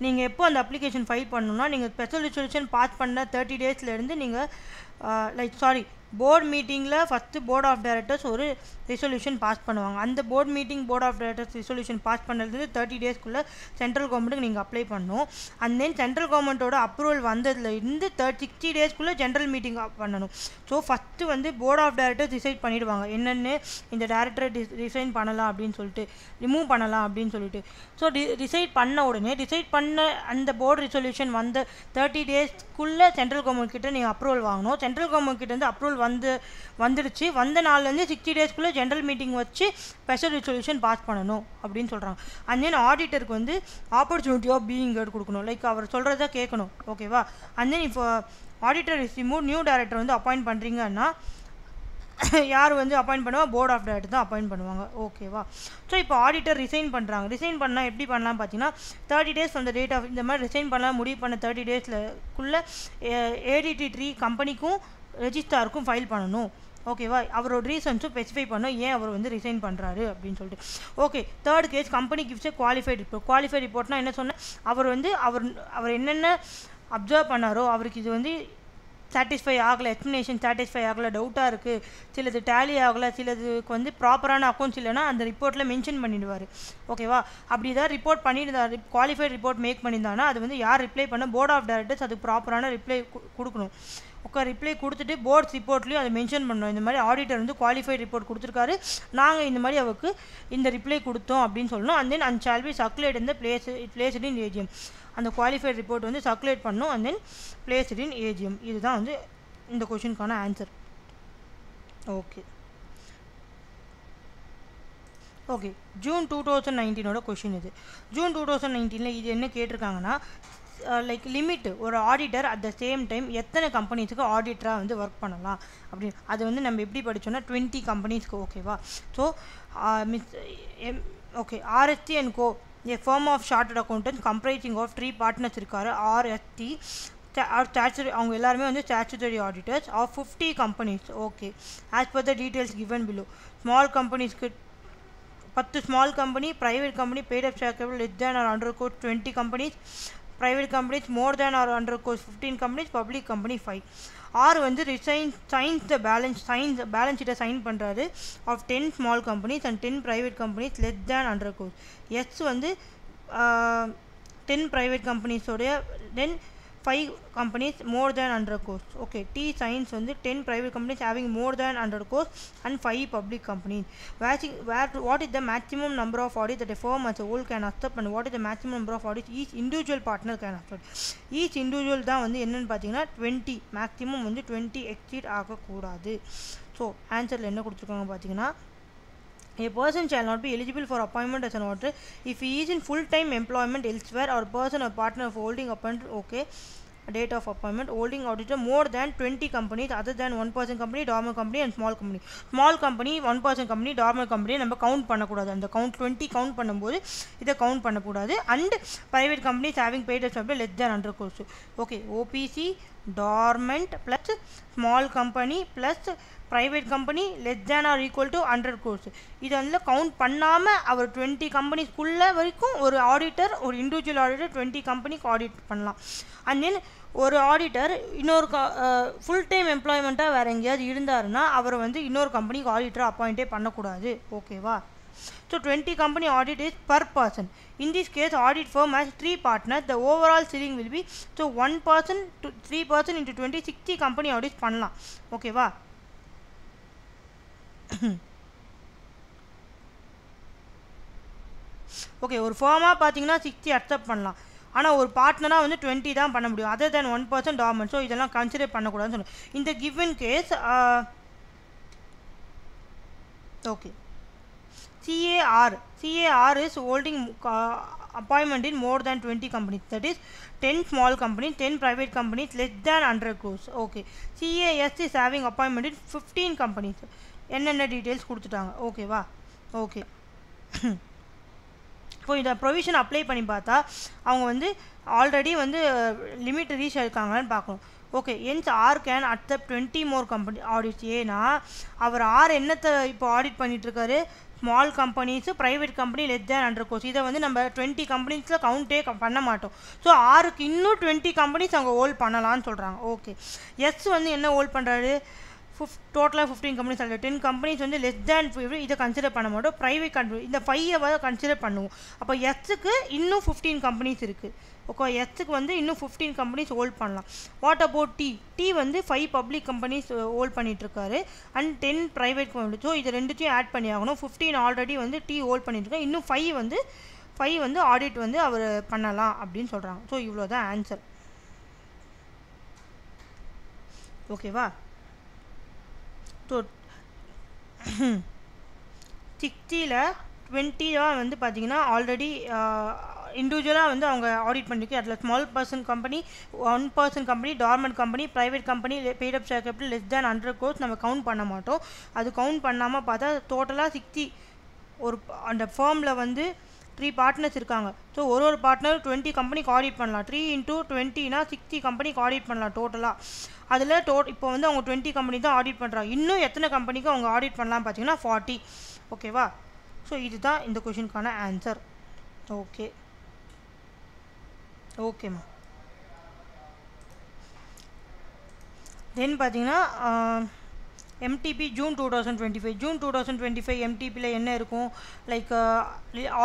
நீங்கள் எப்போ அந்த அப்ளிகேஷன் ஃபைல் பண்ணணும்னா நீங்கள் ஸ்பெஷல் ரெசல்யூஷன் பாஸ் பண்ண 30 டேஸ்லேருந்து நீங்கள் போர்டு மீட்டிங்கில் ஃபஸ்ட்டு போர்ட் ஆஃப் டைரக்டர்ஸ் ஒரு ரெசல்யூஷன் பாஸ் பண்ணுவாங்க. அந்த board of directors resolution pass பண்ணுறது 30 டேஸ்க்குள்ளே சென்ட்ரல் கவர்மெண்ட்டுக்கு நீங்கள் அப்ளை பண்ணணும். அண்ட் தென் சென்ட்ரல் கவர்மெண்ட்டோட அப்ரூவல் வந்ததில் இருந்து 60 டேஸ்க்குள்ளே ஜென்ரல் மீட்டிங் பண்ணணும். ஸோ ஃபஸ்ட்டு வந்து போர்ட் ஆஃப் டைரக்டர்ஸ் டிசைட் பண்ணிவிடுவாங்க என்னென்னு இந்த டேரக்டரை ரிசைன் பண்ணலாம் அப்படின்னு சொல்லிட்டு, ரிமூவ் பண்ணலாம் அப்படின்னு சொல்லிட்டு. ஸோ டிசைட் பண்ண உடனே டிசைட் பண்ண அந்த போர்டு ரெசல்யூஷன் வந்த 30 டேஸ்க்குள்ளே சென்ட்ரல் கவர்மெண்ட் கிட்ட நீங்கள் அப்ரூவல் வாங்கணும். சென்ட்ரல் கவர்மெண்ட் கிட்ட இருந்து அப்ரூவல் வந்துடுச்சு, வந்த நாள்லேருந்து 60 டேஸ்க்குள்ளே ஜென்ரல் மீட்டிங் வச்சு ஸ்பெஷல் ரெசல்யூஷன் பாஸ் பண்ணணும் அப்படின்னு சொல்கிறாங்க. அண்ட் தென் ஆடிட்டருக்கு வந்து ஆப்பர்ச்சுனிட்டி ஆஃப் பீயிங் ஹர்ட் கொடுக்கணும், லைக் அவர் சொல்கிறத கேட்கணும். ஓகேவா, அண்ட் தென் இப்போ auditor is remove, new director வந்து அப்பாயிண்ட் பண்ணுறீங்கன்னா யார் வந்து அப்பாயிண்ட் பண்ணுவாங்க, போர்ட் ஆஃப் டைரக்டர் தான் அப்பாயிண்ட் பண்ணுவாங்க. ஓகேவா, ஸோ இப்போ ஆடிட்டர் ரிசைன் பண்ணுறாங்க. ரிசைன் பண்ணால் எப்படி பண்ணலாம் பார்த்தீங்கன்னா 30 டேஸ் அந்த டேட் ஆஃப் இந்த மாதிரி ரிசைன் பண்ணலாம் முடிவு பண்ண 30 டேஸ்க்குள்ளே ADT 3 கம்பெனிக்கும் ரெஜிஸ்டாருக்கும் ஃபைல் பண்ணணும். ஓகேவா, அவரோட ரீசன்ஸும் ஸ்பெசிஃபை பண்ணோம் ஏன் அவர் வந்து ரிசைன் பண்ணுறாரு அப்படின்னு சொல்லிட்டு. Okay, third case company gives qualified report. Qualified ரிப்போர்ட்னா என்ன சொன்னேன், அவர் வந்து அவர் என்னென்ன அப்சர்வ் பண்ணாரோ அவருக்கு இது வந்து சாட்டிஸ்ஃபை ஆகலை, எக்ஸ்ப்ளனேஷன் சாட்டிஸ்ஃபை ஆகலை, டவுட்டாக இருக்குது, சிலது டேலி ஆகலை, சிலதுக்கு வந்து ப்ராப்பரான அக்கௌண்ட்ஸ் இல்லைன்னா அந்த ரிப்போர்ட்டில் மென்ஷன் பண்ணிடுவார். ஓகேவா, அப்படி தான் ரிப்போர்ட் பண்ணியிருந்தார், குவாலிஃபைட் ரிப்போர்ட் மேக் பண்ணியிருந்தாங்கன்னா அது வந்து யார் ரிப்ளை பண்ண, போர்ட் ஆஃப் டைரக்டர்ஸ் அதுக்கு ப்ராப்பரான ரிப்ளை கொடுக்கணும். ரிப்ளை கொடுத்துட்டு போர்ட்ஸ் ரிப்போர்ட்லேயும் அதை மென்ஷன் பண்ணோம், இந்த மாதிரி ஆடிட்டர் வந்து குவாலிஃபைட் ரிப்போர்ட் கொடுத்துருக்காரு, நாங்கள் இந்த மாதிரி அவருக்கு இந்த ரிப்ளை கொடுத்தோம் அப்படின்னு சொல்லணும். And then and shall be circulate இந்த பிளேஸ்ட் இன் AGM. அந்த குவாலிஃபைட் ரிப்போர்ட் வந்து சர்க்குலேட் பண்ணணும் and then placed in AGM. இதுதான் வந்து இந்த கொஷினுக்கான answer. Okay okay June 2019 question இது. ஜூன் 2019 இது என்ன கேட்டிருக்காங்கன்னா லைக் லிமிட்டு, ஒரு auditor at the same time எத்தனை கம்பெனிஸுக்கு ஆடிட்டராக வந்து ஒர்க் பண்ணலாம் அப்படின்னு. அது வந்து நம்ம எப்படி படித்தோன்னா 20 கம்பெனிஸ்க்கு. ஓகேவா, so okay RST & Co, a firm of chartered accountants comprising of 3 partners இருக்காரு. RST statutory, அவங்க எல்லாருமே வந்து statutory auditors of 50 companies. Okay, as per the details given below. Small கம்பெனிஸ்க்கு 10 small company, private company paid up share capital less than or under 20 companies, private companies more than or under 15 companies, public company 5. R வந்து signs the balance sheet sign பண்ணுறாரு of 10 small companies and 10 private companies less than under S வந்து 10 private companies உடைய, then 5 companies more than 100 crores. Okay, T signs வந்து 10 private companies having more than 100 crores and 5 public companies. What is the maximum number of audits that a firm as a whole can accept and what is the maximum number of audits each individual partner can accept? Each individual தான் வந்து என்னன்னு பார்த்தீங்கன்னா 20 maximum வந்து 20 exceed ஆகக்கூடாது. So ஆன்சரில் என்ன கொடுத்துருக்காங்க பார்த்தீங்கன்னா a person shall not be eligible for appointment as an auditor if he is in full-time employment elsewhere or person or partner of holding appointment. Okay, date of appointment holding auditor more than 20 companies other than 1-person company, dormant company and small company. Small company, 1-person company, dormant company நம்ம count பண்ணக்கூடாது. அந்த count 20 count பண்ணும்போது இதை count பண்ணக்கூடாது. And private companies having paid a less than 100 crores. Okay, OPC, dormant plus small company plus private company less than or equal to 100 crores. இது வந்து count பண்ணாமல் அவர் 20 கம்பெனிஸ்குள்ளே வரைக்கும் ஒரு ஆடிட்டர் ஒரு இண்டிவிஜுவல் ஆடிட்டர் 20 கம்பெனிக்கு ஆடிட் பண்ணலாம். அண்ட் தென் ஒரு ஆடிட்டர் இன்னொரு ஃபுல் டைம் எம்ப்ளாய்மெண்ட்டாக வேறு எங்கேயாவது இருந்தாருன்னா அவரை வந்து இன்னொரு கம்பெனிக்கு ஆடிட்டரை அப்பாயிண்டே பண்ணக்கூடாது. ஓகேவா? So 20 company audit is per person. In this case, audit firm has 3 partners. The overall ceiling will be so 1 person to 3 person into 20 60 company audits பண்ணலாம். ஓகேவா? ஓகே, ஒரு ஃபார்மாக பார்த்தீங்கன்னா 60 அக்செப்ட் பண்ணலாம். ஆனால் ஒரு பார்ட்னராக வந்து 20 தான் பண்ண முடியும். Other than 1% dormant. ஸோ இதெல்லாம் கன்சிடர் பண்ணக்கூடாதுன்னு சொல்லுங்கள். இந்த given case okay CAR is holding appointment in more than 20 companies. That is 10 small companies, 10 private companies less than 100 crores. Okay. CAS is having appointment in 15 companies. என்னென்ன details கொடுத்துட்டாங்க. ஓகேவா? Okay. இப்போ இந்த provision apply பண்ணி பார்த்தா அவங்க வந்து already வந்து லிமிட் ரீச் ஆயிருக்காங்கன்னு பார்க்கணும். ஓகே, என்ஸ் R can accept 20 more company audits. ஏன்னா அவர் ஆர் என்னத்தை இப்போ ஆடிட் பண்ணிகிட்ருக்காரு? Small companies, private company less than 100 crores. இதை வந்து நம்ம 20 கம்பெனிஸில் கவுண்டே பண்ண மாட்டோம். ஸோ ஆருக்கு இன்னும் 20 கம்பெனிஸ் அவங்க ஹோல்ட் பண்ணலான்னு சொல்கிறாங்க. ஓகே, எஸ் வந்து என்ன ஹோல்ட் பண்ணுறாரு? டோட்டலாக 15 கம்பெனிஸ் அல்ல 10 கம்பெனிஸ் வந்து லெஸ் தேன் 50 இதை கன்சிடர் பண்ண மாட்டோம். ப்ரைவேட் கம்பெனி இந்த 5 கன்சிடர் பண்ணுவோம். அப்போ எஸ்ஸுக்கு இன்னும் 15 கம்பெனிஸ் இருக்குது. ஓகே, எஸ்ஸுக்கு வந்து இன்னும் 15 கம்பெனிஸ் ஹோல்ட் பண்ணலாம். வாட் அபவுட் டி வந்து 5 பப்ளிக் கம்பெனிஸ் ஹோல்ட் பண்ணிகிட்ருக்காரு அண்ட் 10 ப்ரைவேட் கம்பெனி. ஸோ இது ரெண்டுத்தையும் ஆட் பண்ணி ஆகணும். 15 ஆல்ரெடி வந்து டி ஹோல்ட் பண்ணிட்டுருக்காரு. இன்னும் 5 வந்து ஆடிட் வந்து அவர் பண்ணலாம் அப்படின்னு சொல்கிறாங்க. ஸோ இவ்வளோ தான் ஆன்சர். ஓகேவா? ஸோ 60ல் 20 வந்து பார்த்தீங்கன்னா ஆல்ரெடி இண்டிவிஜுவலாக வந்து அவங்க ஆடிட் பண்ணிருக்கு. அதில் small person company, 1-person company, dormant company, private company, paid up share capital less than 100 crores நம்ம கவுண்ட் பண்ண மாட்டோம். அது கவுண்ட் பண்ணாமல் பார்த்தா டோட்டலாக 60 ஒரு அந்த ஃபார்மில் வந்து 3 பார்ட்னர்ஸ் இருக்காங்க. ஸோ ஒரு பார்ட்னர் 20 கம்பெனிக்கு ஆடிட் பண்ணலாம். 3 into 20னா 60 கம்பெனிக்கு ஆடிட் பண்ணலாம் டோட்டலாக. அதில் இப்போ வந்து அவங்க 20 கம்பெனி தான் ஆடிட் பண்ணுறாங்க. இன்னும் எத்தனை கம்பெனிக்கு அவங்க ஆடிட் பண்ணலாம் பார்த்தீங்கன்னா 40. ஓகேவா? ஸோ இதுதான் இந்த கொஷினுக்கான ஆன்சர். ஓகேம்மா. தென் பார்த்தீங்கன்னா MTP ஜூன் 2025 MTPயில் என்ன இருக்கும்? Like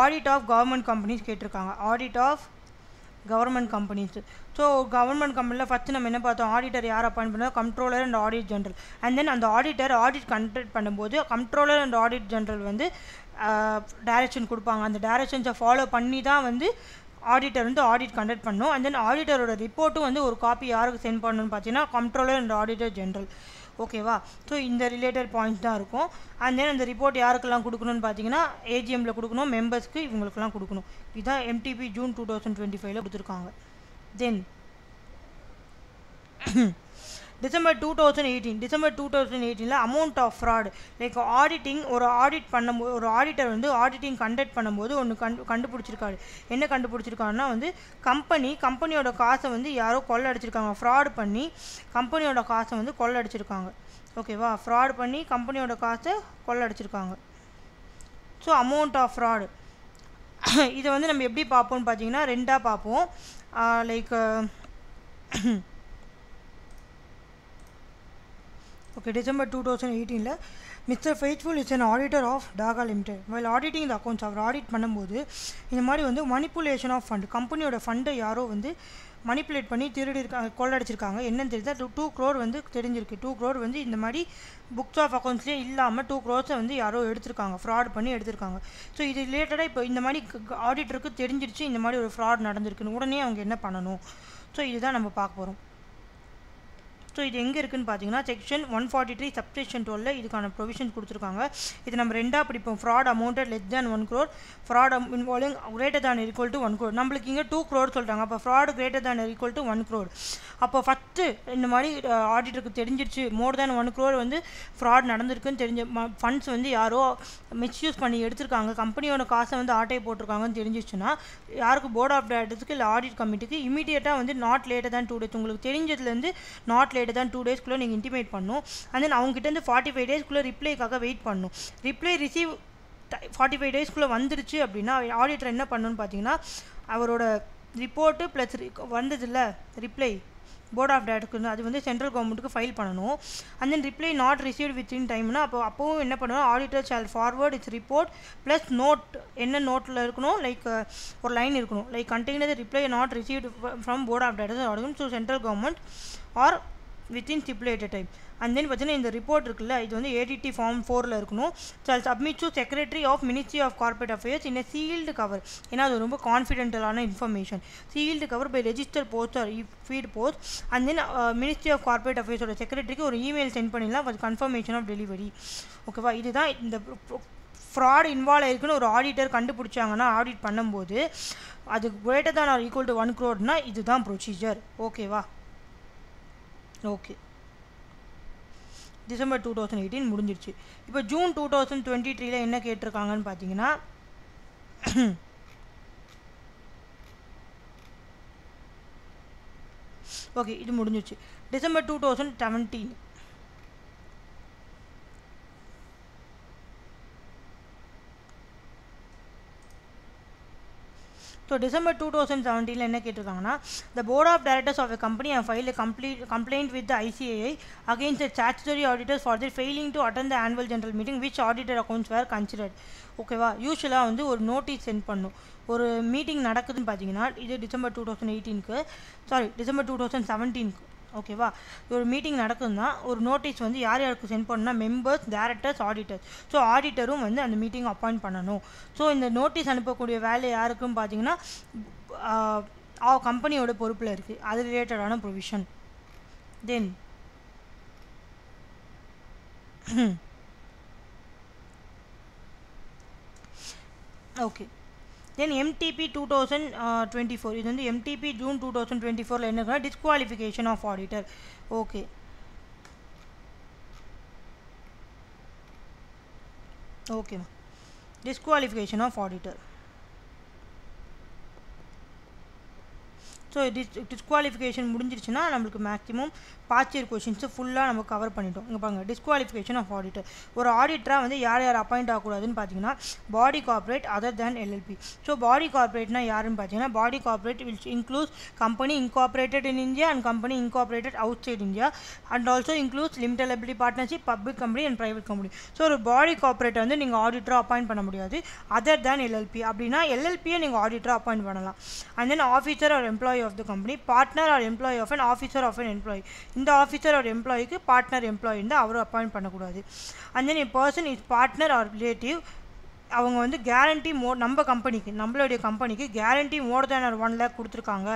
audit of government companies கேட்டிருக்காங்க. Audit of government companies. So government கம்பெனியில் ஃபஸ்ட்டு நம்ம என்ன பார்த்தோம்? ஆடிட்டர் யார் அப்பாயிண்ட் பண்ணோம்? Controller and audit general. And then அந்த ஆடிட்டர் ஆடிட் கண்டக்ட் பண்ணும்போது கண்ட்ரோலர் அண்ட் ஆடிட் ஜென்ரல் வந்து டைரக்ஷன் கொடுப்பாங்க. அந்த டைரக்ஷன்ஸை ஃபாலோ பண்ணி தான் வந்து ஆடிட்டர் வந்து ஆடிட் கண்டக்ட் பண்ணணும். அண்ட் தென் ஆடிட்டரோட ரிப்போர்ட்டும் வந்து ஒரு காப்பி யாருக்கு சென்ட் பண்ணணும்னு பார்த்தீங்கன்னா கண்ட்ரோலர் அண்ட் ஆடிட்டர் ஜென்ரல். ஓகேவா? ஸோ இந்த ரிலேட்டட் பாயிண்ட்ஸ் தான் இருக்கும். அண்ட் தென் அந்த ரிப்போர்ட் யாருக்கெல்லாம் கொடுக்கணும்னு பார்த்தீங்கன்னா AGMல கொடுக்கணும், மெம்பர்ஸ்க்கு, இவங்களுக்கெல்லாம் கொடுக்கணும். இதுதான் MTP ஜூன் 2025 கொடுத்துருக்காங்க. Then December 2018 amount of fraud. Like auditing ஒரு ஆடிட் பண்ணும்போது ஒரு ஆடிட்டர் வந்து ஆடிட்டிங் கண்டக்ட் பண்ணும்போது ஒன்று கண்டுபிடிச்சிருக்காரு. என்ன கண்டுபிடிச்சிருக்காருன்னா வந்து கம்பெனியோட காசை வந்து யாரோ கொள்ளடிச்சிருக்காங்க. ஃப்ராட் பண்ணி கம்பெனியோட காசை வந்து கொள்ளடிச்சிருக்காங்க. ஓகேவா? ஃப்ராட் பண்ணி கம்பெனியோட காசை கொள்ளடிச்சிருக்காங்க. ஸோ அமௌண்ட் ஆஃப் ஃப்ராடு இதை வந்து நம்ம எப்படி பார்ப்போம்னு பார்த்தீங்கன்னா ரெண்டாக பார்ப்போம். Like okay, December 2018 mister faithful is an auditor of Daga limited. While auditing the accounts அவர் ஆடிட் பண்ணும்போது இந்த மாதிரி வந்து மனிப்புலேஷன் ஆஃப் ஃபண்ட், கம்பெனியோட ஃபண்டை யாரோ வந்து மணிப்புலேட் பண்ணி திருடி இருக்காங்க, கொள்ளடிச்சிருக்காங்க. என்னன்னு தெரியுதா, 2 crore வந்து தெரிஞ்சிருக்கு. 2 crore வந்து இந்த மாதிரி புக்ஸ் ஆஃப் அக்கௌண்ட்ஸ்லேயே இல்லாமல் 2 crores வந்து யாரோ எடுத்திருக்காங்க, ஃப்ராட் பண்ணி எடுத்திருக்காங்க. ஸோ இது ரிலேட்டடாக இப்போ இந்த மாதிரி ஆடிட்டருக்கு தெரிஞ்சிருச்சு இந்த மாதிரி ஒரு ஃப்ராட் நடந்திருக்குன்னு. உடனே அவங்க என்ன பண்ணணும்? ஸோ இதுதான் நம்ம பார்க்க போகிறோம். ஸோ இது எங்கே இருக்குதுன்னு பார்த்தீங்கன்னா செக்ஷன் 143 சப்செக்ஷன் 12 இதுக்கான ப்ரொவிஷன்ஸ் கொடுத்துருக்காங்க. இது நம்ம ரெண்டாக படிப்போம். Fraud amounted less than 1 crore, fraud involving greater than equal to 1 crore. நம்மளுக்கு இங்கே 2 crore சொல்கிறாங்க. அப்போ fraud greater than equal to 1 crore. அப்போ ஃபஸ்ட்டு இந்த மாதிரி ஆடிட்டருக்கு தெரிஞ்சிருச்சு மோர் தேன் 1 crore வந்து ஃப்ராட் நடந்திருக்குன்னு தெரிஞ்ச ஃபண்ட்ஸ் வந்து யாரோ மிஸ்யூஸ் பண்ணி எடுத்திருக்காங்க, கம்பெனியோட காசை வந்து ஆட்டை போட்டிருக்காங்கன்னு தெரிஞ்சிச்சுன்னா யாருக்கு போர்ட் ஆஃப் டைரக்டர்ஸ்க்கு இல்லை ஆடிட் கமிட்டிக்கு இமீடியட்டாக வந்து நாட் லேட்டர் தேன் 2 days, உங்களுக்கு தெரிஞ்சதுலேருந்து நாட் லேட்டர் தான் 2 daysக்குள்ளே நீங்கள் இன்டிமேட் பண்ணணும். அண்ட் தென் அவங்ககிட்ட 45 daysக்குள்ளே ரிப்ளைக்காக வெயிட் பண்ணணும். ரிப்ளை ரிசீவ் 45 daysக்குள்ளே வந்துருச்சு அப்படின்னா ஆடிட்டர் என்ன பண்ணணும்னு பார்த்தீங்கன்னா அவரோட ரிப்போர்ட்டு ப்ளஸ் வந்ததில்ல ரிப்ளை போர்ட் ஆஃப் டைரக்டர்ஸ் அது வந்து சென்ட்ரல் கவர்மெண்ட்டுக்கு ஃபைல் பண்ணணும். And then reply not received within டைம்னா அப்போவும் என்ன பண்ணணும், auditor shall forward its report plus note. என்ன நோட்டில் இருக்கணும், லைக் ஒரு லைன் இருக்கணும், like container reply not received from board of directors order to central government R within stipulated time. And then பார்த்தீங்கன்னா இந்த ரிப்போர்ட் இருக்குல்ல இது வந்து ADT ஃபார்ம் 4ல் இருக்கணும். Shall submit to secretary of ministry of corporate affairs in sealed cover. ஏன்னா அது ரொம்ப கான்ஃபிடென்டலான information. Sealed cover by register post or speed post. And then ministry of corporate அஃபேர்ஸோட செக்ரட்டரிக்கு ஒரு இமெயில் சென்ட் பண்ணிடலாம் ஃபார் கன்ஃபர்மேஷன் ஆஃப் டெலிவரி. ஓகேவா, இதுதான் இந்த ஃப்ராட் இன்வால்வ் ஆயிருக்குன்னு ஒரு ஆடிட்டர் கண்டுபிடிச்சாங்கன்னா ஆடிட் பண்ணும்போது அது greater than or equal to 1 crore இதுதான் ப்ரொசீஜர். ஓகேவா, ஓகே. டிசம்பர் 2018 முடிஞ்சிருச்சு. இப்போ ஜூன் 2023 என்ன கேட்டிருக்காங்கன்னு பார்த்தீங்கன்னா ஓகே இது முடிஞ்சிருச்சு. டிசம்பர் 2017 ஸோ டிசம்பர் 2017 என்ன கேட்டிருக்காங்கன்னா the board of directors of a company have filed a complaint with the ICAI against the statutory auditors for their failing to attend the annual general meeting which audited accounts were considered. ஓகேவா, யூஸ்வலாக வந்து ஒரு notice send பண்ணும். ஒரு meeting நடக்குதுன்னு பார்த்தீங்கன்னா இது December 2018க்கு December 2017க்கு. ஓகேவா, ஒரு மீட்டிங் நடக்குதுன்னா ஒரு நோட்டீஸ் வந்து யார் யாருக்கு சென்ட் பண்ணணும்னா மெம்பர்ஸ், டைரக்டர்ஸ், ஆடிட்டர்ஸ். ஸோ ஆடிட்டரும் வந்து அந்த மீட்டிங் அப்பாயிண்ட் பண்ணணும். ஸோ இந்த நோட்டீஸ் அனுப்பக்கூடிய வேலை யாருக்குன்னு பார்த்தீங்கன்னா கம்பெனியோட பொறுப்பில் இருக்குது. அது ரிலேட்டடான provision. Then okay then MTP 2024 இது வந்து MTP ஜூன் 2024 என்ன டிஸ்குவாலிஃபிகேஷன் ஆஃப் ஆடிட்டர். ஓகே ஓகேம்மா, disqualification of auditor. So disqualification முடிஞ்சிருச்சுன்னா நம்மளுக்கு மேக்ஸிமம் பாஸ்ட் இயர் கொஷின்ஸு ஃபுல்லாக நம்ம கவர் பண்ணிட்டோம். இங்கே பாருங்கள், டிஸ்குவாலிஃபிகேஷன் ஆஃப் ஆடிட்டர். ஒரு ஆடிட்டராக வந்து யார் யார் அப்பாயிண்ட் ஆகக்கூடாதுன்னு பார்த்தீங்கன்னா body corporate other than LLP. So body கார்பரேட்னா யாருன்னு பார்த்தீங்கன்னா body corporate will include company incorporated in India and company incorporated outside India and also include limited liability partnership, public company and private company. So ஒரு body கார்பரேட்டை வந்து நீங்கள் ஆடிட்டராக appoint பண்ண முடியாது other than LLP. அப்படின்னா LLPயை நீங்கள் ஆடிட்டராக அப்பாயிண்ட் பண்ணலாம். And then officer or employee of the company, partner or employee of an officer of an employee. இந்த ஆஃபீஸர் ஒரு எம்ப்ளாயிக்கு பார்ட்னர் எம்ப்ளாயி இருந்தால் அவரும் அப்பாயிண்ட் பண்ணக்கூடாது. And then a person is partner or relative அவங்க வந்து கேரண்டி நம்ம கம்பெனிக்கு நம்மளுடைய கம்பெனிக்கு கேரண்டி மோர் தேன் ஒரு 1 lakh கொடுத்துருக்காங்க,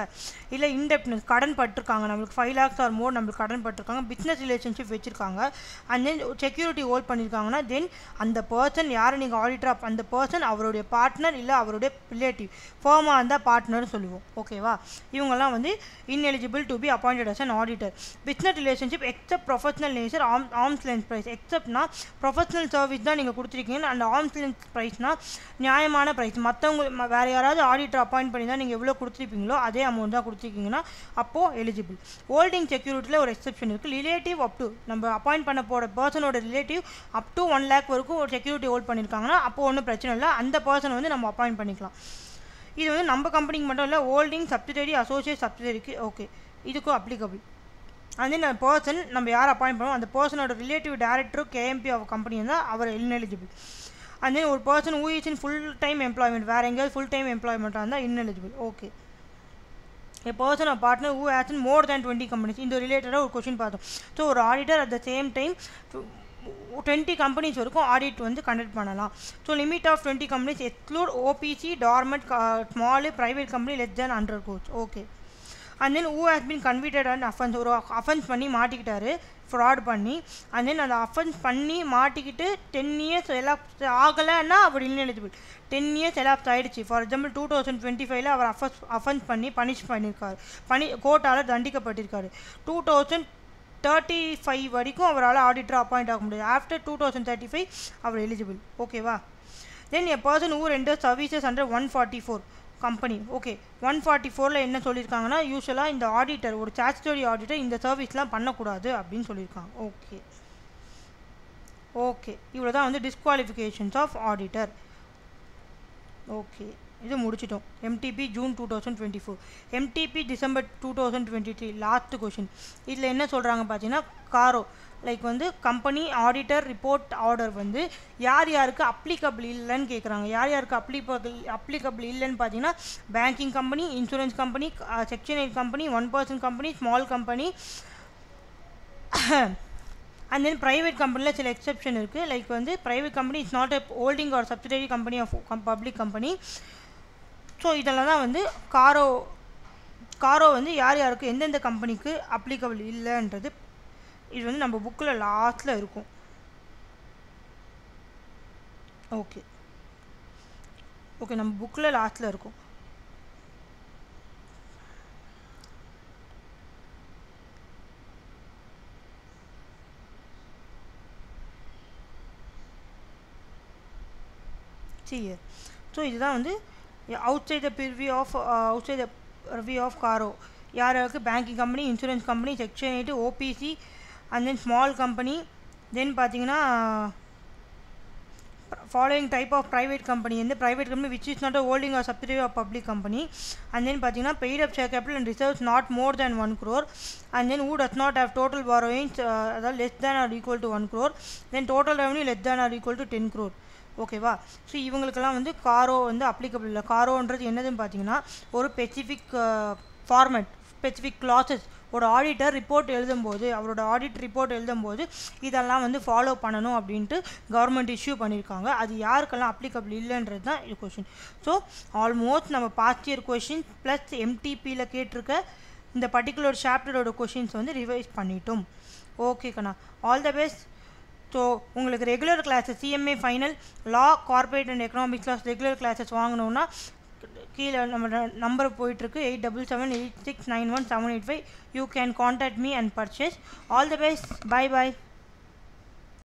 இல்லை இன்டெப்ட்னஸ் கடன் பட்டிருக்காங்க, நம்மளுக்கு 5 lakhs ஆர் மோர் நம்மளுக்கு கடன் பட்டிருக்காங்க, பிஸ்னஸ் ரிலேஷன்ஷிப் வச்சுருக்காங்க, அண்ட் தென் செக்யூரிட்டி ஹோல்ட் பண்ணியிருக்காங்கன்னா தென் அந்த பர்சன் யாரை நீங்கள் ஆடிட்டர் அந்த பர்சன் அவருடைய பார்ட்னர் இல்லை அவருடைய ரிலேட்டிவ் ஃபர்மாக இருந்தால் பார்ட்னர்னு சொல்லுவோம். ஓகேவா, இவங்கெல்லாம் வந்து ineligible to be appointed as an auditor. business relationship except professional nature, arm's length price. exceptனா ப்ரொஃபஷனல் சர்வீஸ் தான் நீங்கள் கொடுத்துருக்கீங்க அண்ட் ஆர்ம்ஸ் லென்த் ப்ரைஸ்னா நியாயமான ப்ரைஸ். மற்றவங்க வேறு யாராவது ஆடிட்டர் அப்பாயிண்ட் பண்ணி தான் நீங்கள் எவ்வளோ கொடுத்துருப்பீங்களோ அதே அமௌண்ட் தான் கொடுத்துருக்கீங்கன்னா அப்போது எலிஜிபிள். ஹோல்டிங் செக்யூரிட்டியில் ஒரு எக்ஸெப்ஷன் இருக்குது. ரிலேட்டிவ் அப் டு நம்ம அப்பாயிண்ட் பண்ண போகிற பர்சனோட ரிலேட்டிவ் அப் டு 1 lakh வரைக்கும் ஒரு செக்யூரிட்டி ஹோல்ட் பண்ணியிருக்காங்கன்னா அப்போது ஒன்றும் பிரச்சனை இல்லை, அந்த பர்சனை வந்து நம்ம அப்பாயிண்ட் பண்ணிக்கலாம். இது வந்து நம்ம கம்பெனிக்கு மட்டும் இல்லை, ஹோல்டிங் சப்சிடரி அசோசியேட் சப்சிடரிக்கு ஓகே இதுக்கும் அப்ளிகபிள். அண்ட் தென் பர்சன் நம்ம யார் அப்பாயிண்ட் பண்ணுவோம் அந்த பர்சனோட ரிலேட்டிவ் டேரக்டரும் KMP ஆஃப் கம்பெனி இருந்தால் அவர் இன்எலிஜிபிள். அண்ட் தென் ஒரு person who is in full time employment வேறு எங்கேயாவது ஃபுல் டைம் எம்ப்ளாய்மெண்ட்டாக இருந்தால் ineligible. Okay a person or partner who has more than 20 companies. இந்த ரிலேட்டடாக ஒரு கொஷின் பார்த்தோம். ஸோ ஒரு auditor at the same time 20 companies வரைக்கும் ஆடிட் வந்து கண்டக்ட் பண்ணலாம். So limit of 20 companies exclude OPC, dormant, small, private company less than 100 crores. Okay. And then who has been convicted and offence, ஒரு offence பண்ணி மாட்டிக்கிட்டாரு fraud பண்ணி. And then அந்த offence பண்ணி மாட்டிக்கிட்டு 10 years எலாப்ஸ் ஆகலைன்னா அவர் இன்எலிஜிபிள். 10 years எலாப்ஸ் ஆகிடுச்சு. ஃபார் எக்ஸாம்பிள் 2025 அவர் அஃபென்ஸ் பண்ணி பனிஷ் பண்ணியிருக்காரு, கோர்ட்டால் தண்டிக்கப்பட்டிருக்காரு. 2035 வரைக்கும் அவரால் ஆடிட்டர் அப்பாயிண்ட் ஆக முடியாது. ஆஃப்டர் 2035 அவர் எலிஜிபிள். ஓகேவா? Then a person who render services under 144 company. Okay, 144 என்ன சொல்லியிருக்காங்கன்னா, யூஸ்வலாக இந்த ஆடிட்டர், ஒரு ஸ்டாச்சுட்டரி ஆடிட்டர் இந்த சர்வீஸ்லாம் பண்ணக்கூடாது அப்படின்னு சொல்லியிருக்காங்க. ஓகே ஓகே, இவ்வளோ தான் வந்து டிஸ்குவாலிஃபிகேஷன்ஸ் ஆஃப் ஆடிட்டர். ஓகே, இது முடிச்சிட்டோம். MTB June 2024, MTB December 2023. Last question. இதில் என்ன சொல்கிறாங்க பார்த்தீங்கன்னா, காரோ லைக் வந்து கம்பெனி ஆடிட்டர் ரிப்போர்ட் ஆர்டர் வந்து யார் யாருக்கு அப்ளிகபிள் இல்லைன்னு கேட்குறாங்க. யார் யாருக்கு அப்ளிகபிள் இல்லைன்னு பார்த்தீங்கன்னா, banking company, insurance company, section 8 company, 1 person company, small company, and then private கம்பெனியில் சில எக்ஸெப்ஷன் இருக்குது. லைக் வந்து private company is not a holding or subsidiary company of public company. So இதெல்லாம் தான் வந்து காரோ வந்து யார் யாருக்கு எந்தெந்த கம்பெனிக்கு அப்ளிகபிள் இல்லைன்றது இது வந்து நம்ம புக்கில் லாஸ்ட்டில் இருக்கும். ஓகே ஓகே, நம்ம புக்கில் லாஸ்ட்டில் இருக்கும். சரி, ஸோ இதுதான் வந்து outside the purview of காரோ யார் யாருக்கு banking company, insurance company, section 8, OBC, and then small company. Then பார்த்தீங்கன்னா following type of private company வந்து private company which is not a holding or subsidiary of public company. And தென் பார்த்தீங்கன்னா paid up share capital and reserves not more than 1 crore. And then who does not have total borrowings அதாவது less than or equal to 1 crore. Then total revenue less than or equal to 10 crore. ஓகேவா? So இவங்களுக்கெல்லாம் வந்து காரோ வந்து applicable இல்லை. காரோன்றது என்னதுன்னு பார்த்தீங்கன்னா, ஒரு ஸ்பெசிஃபிக் ஃபார்மேட், ஸ்பெசிஃபிக் கிளாஸஸ் ஒரு ஆடிட்டர் ரிப்போர்ட் எழுதும்போது, அவரோட ஆடிட் ரிப்போர்ட் எழுதும்போது இதெல்லாம் வந்து ஃபாலோ பண்ணணும் அப்படின்ட்டு கவர்மெண்ட் இஷ்யூ பண்ணியிருக்காங்க. அது யாருக்கெல்லாம் அப்ளிகபிள் இல்லைன்றது தான் இது கொஷின். ஸோ ஆல்மோஸ்ட் நம்ம பாஸ்ட் இயர் கொஷின் ப்ளஸ் எம்டிபியில் கேட்டிருக்க இந்த பர்டிகுலர் சாப்டரோட கொஷின்ஸ் வந்து ரிவைஸ் பண்ணிட்டோம். ஓகே கண்ணா, ஆல் த பெஸ்ட். ஸோ உங்களுக்கு regular classes CMA final, law, corporate and economics class regular classes வாங்கணுன்னா கீழே நம்ம நம்பர் போயிட்டுருக்கு 8778691785. You can contact me and purchase. All the best. Bye bye.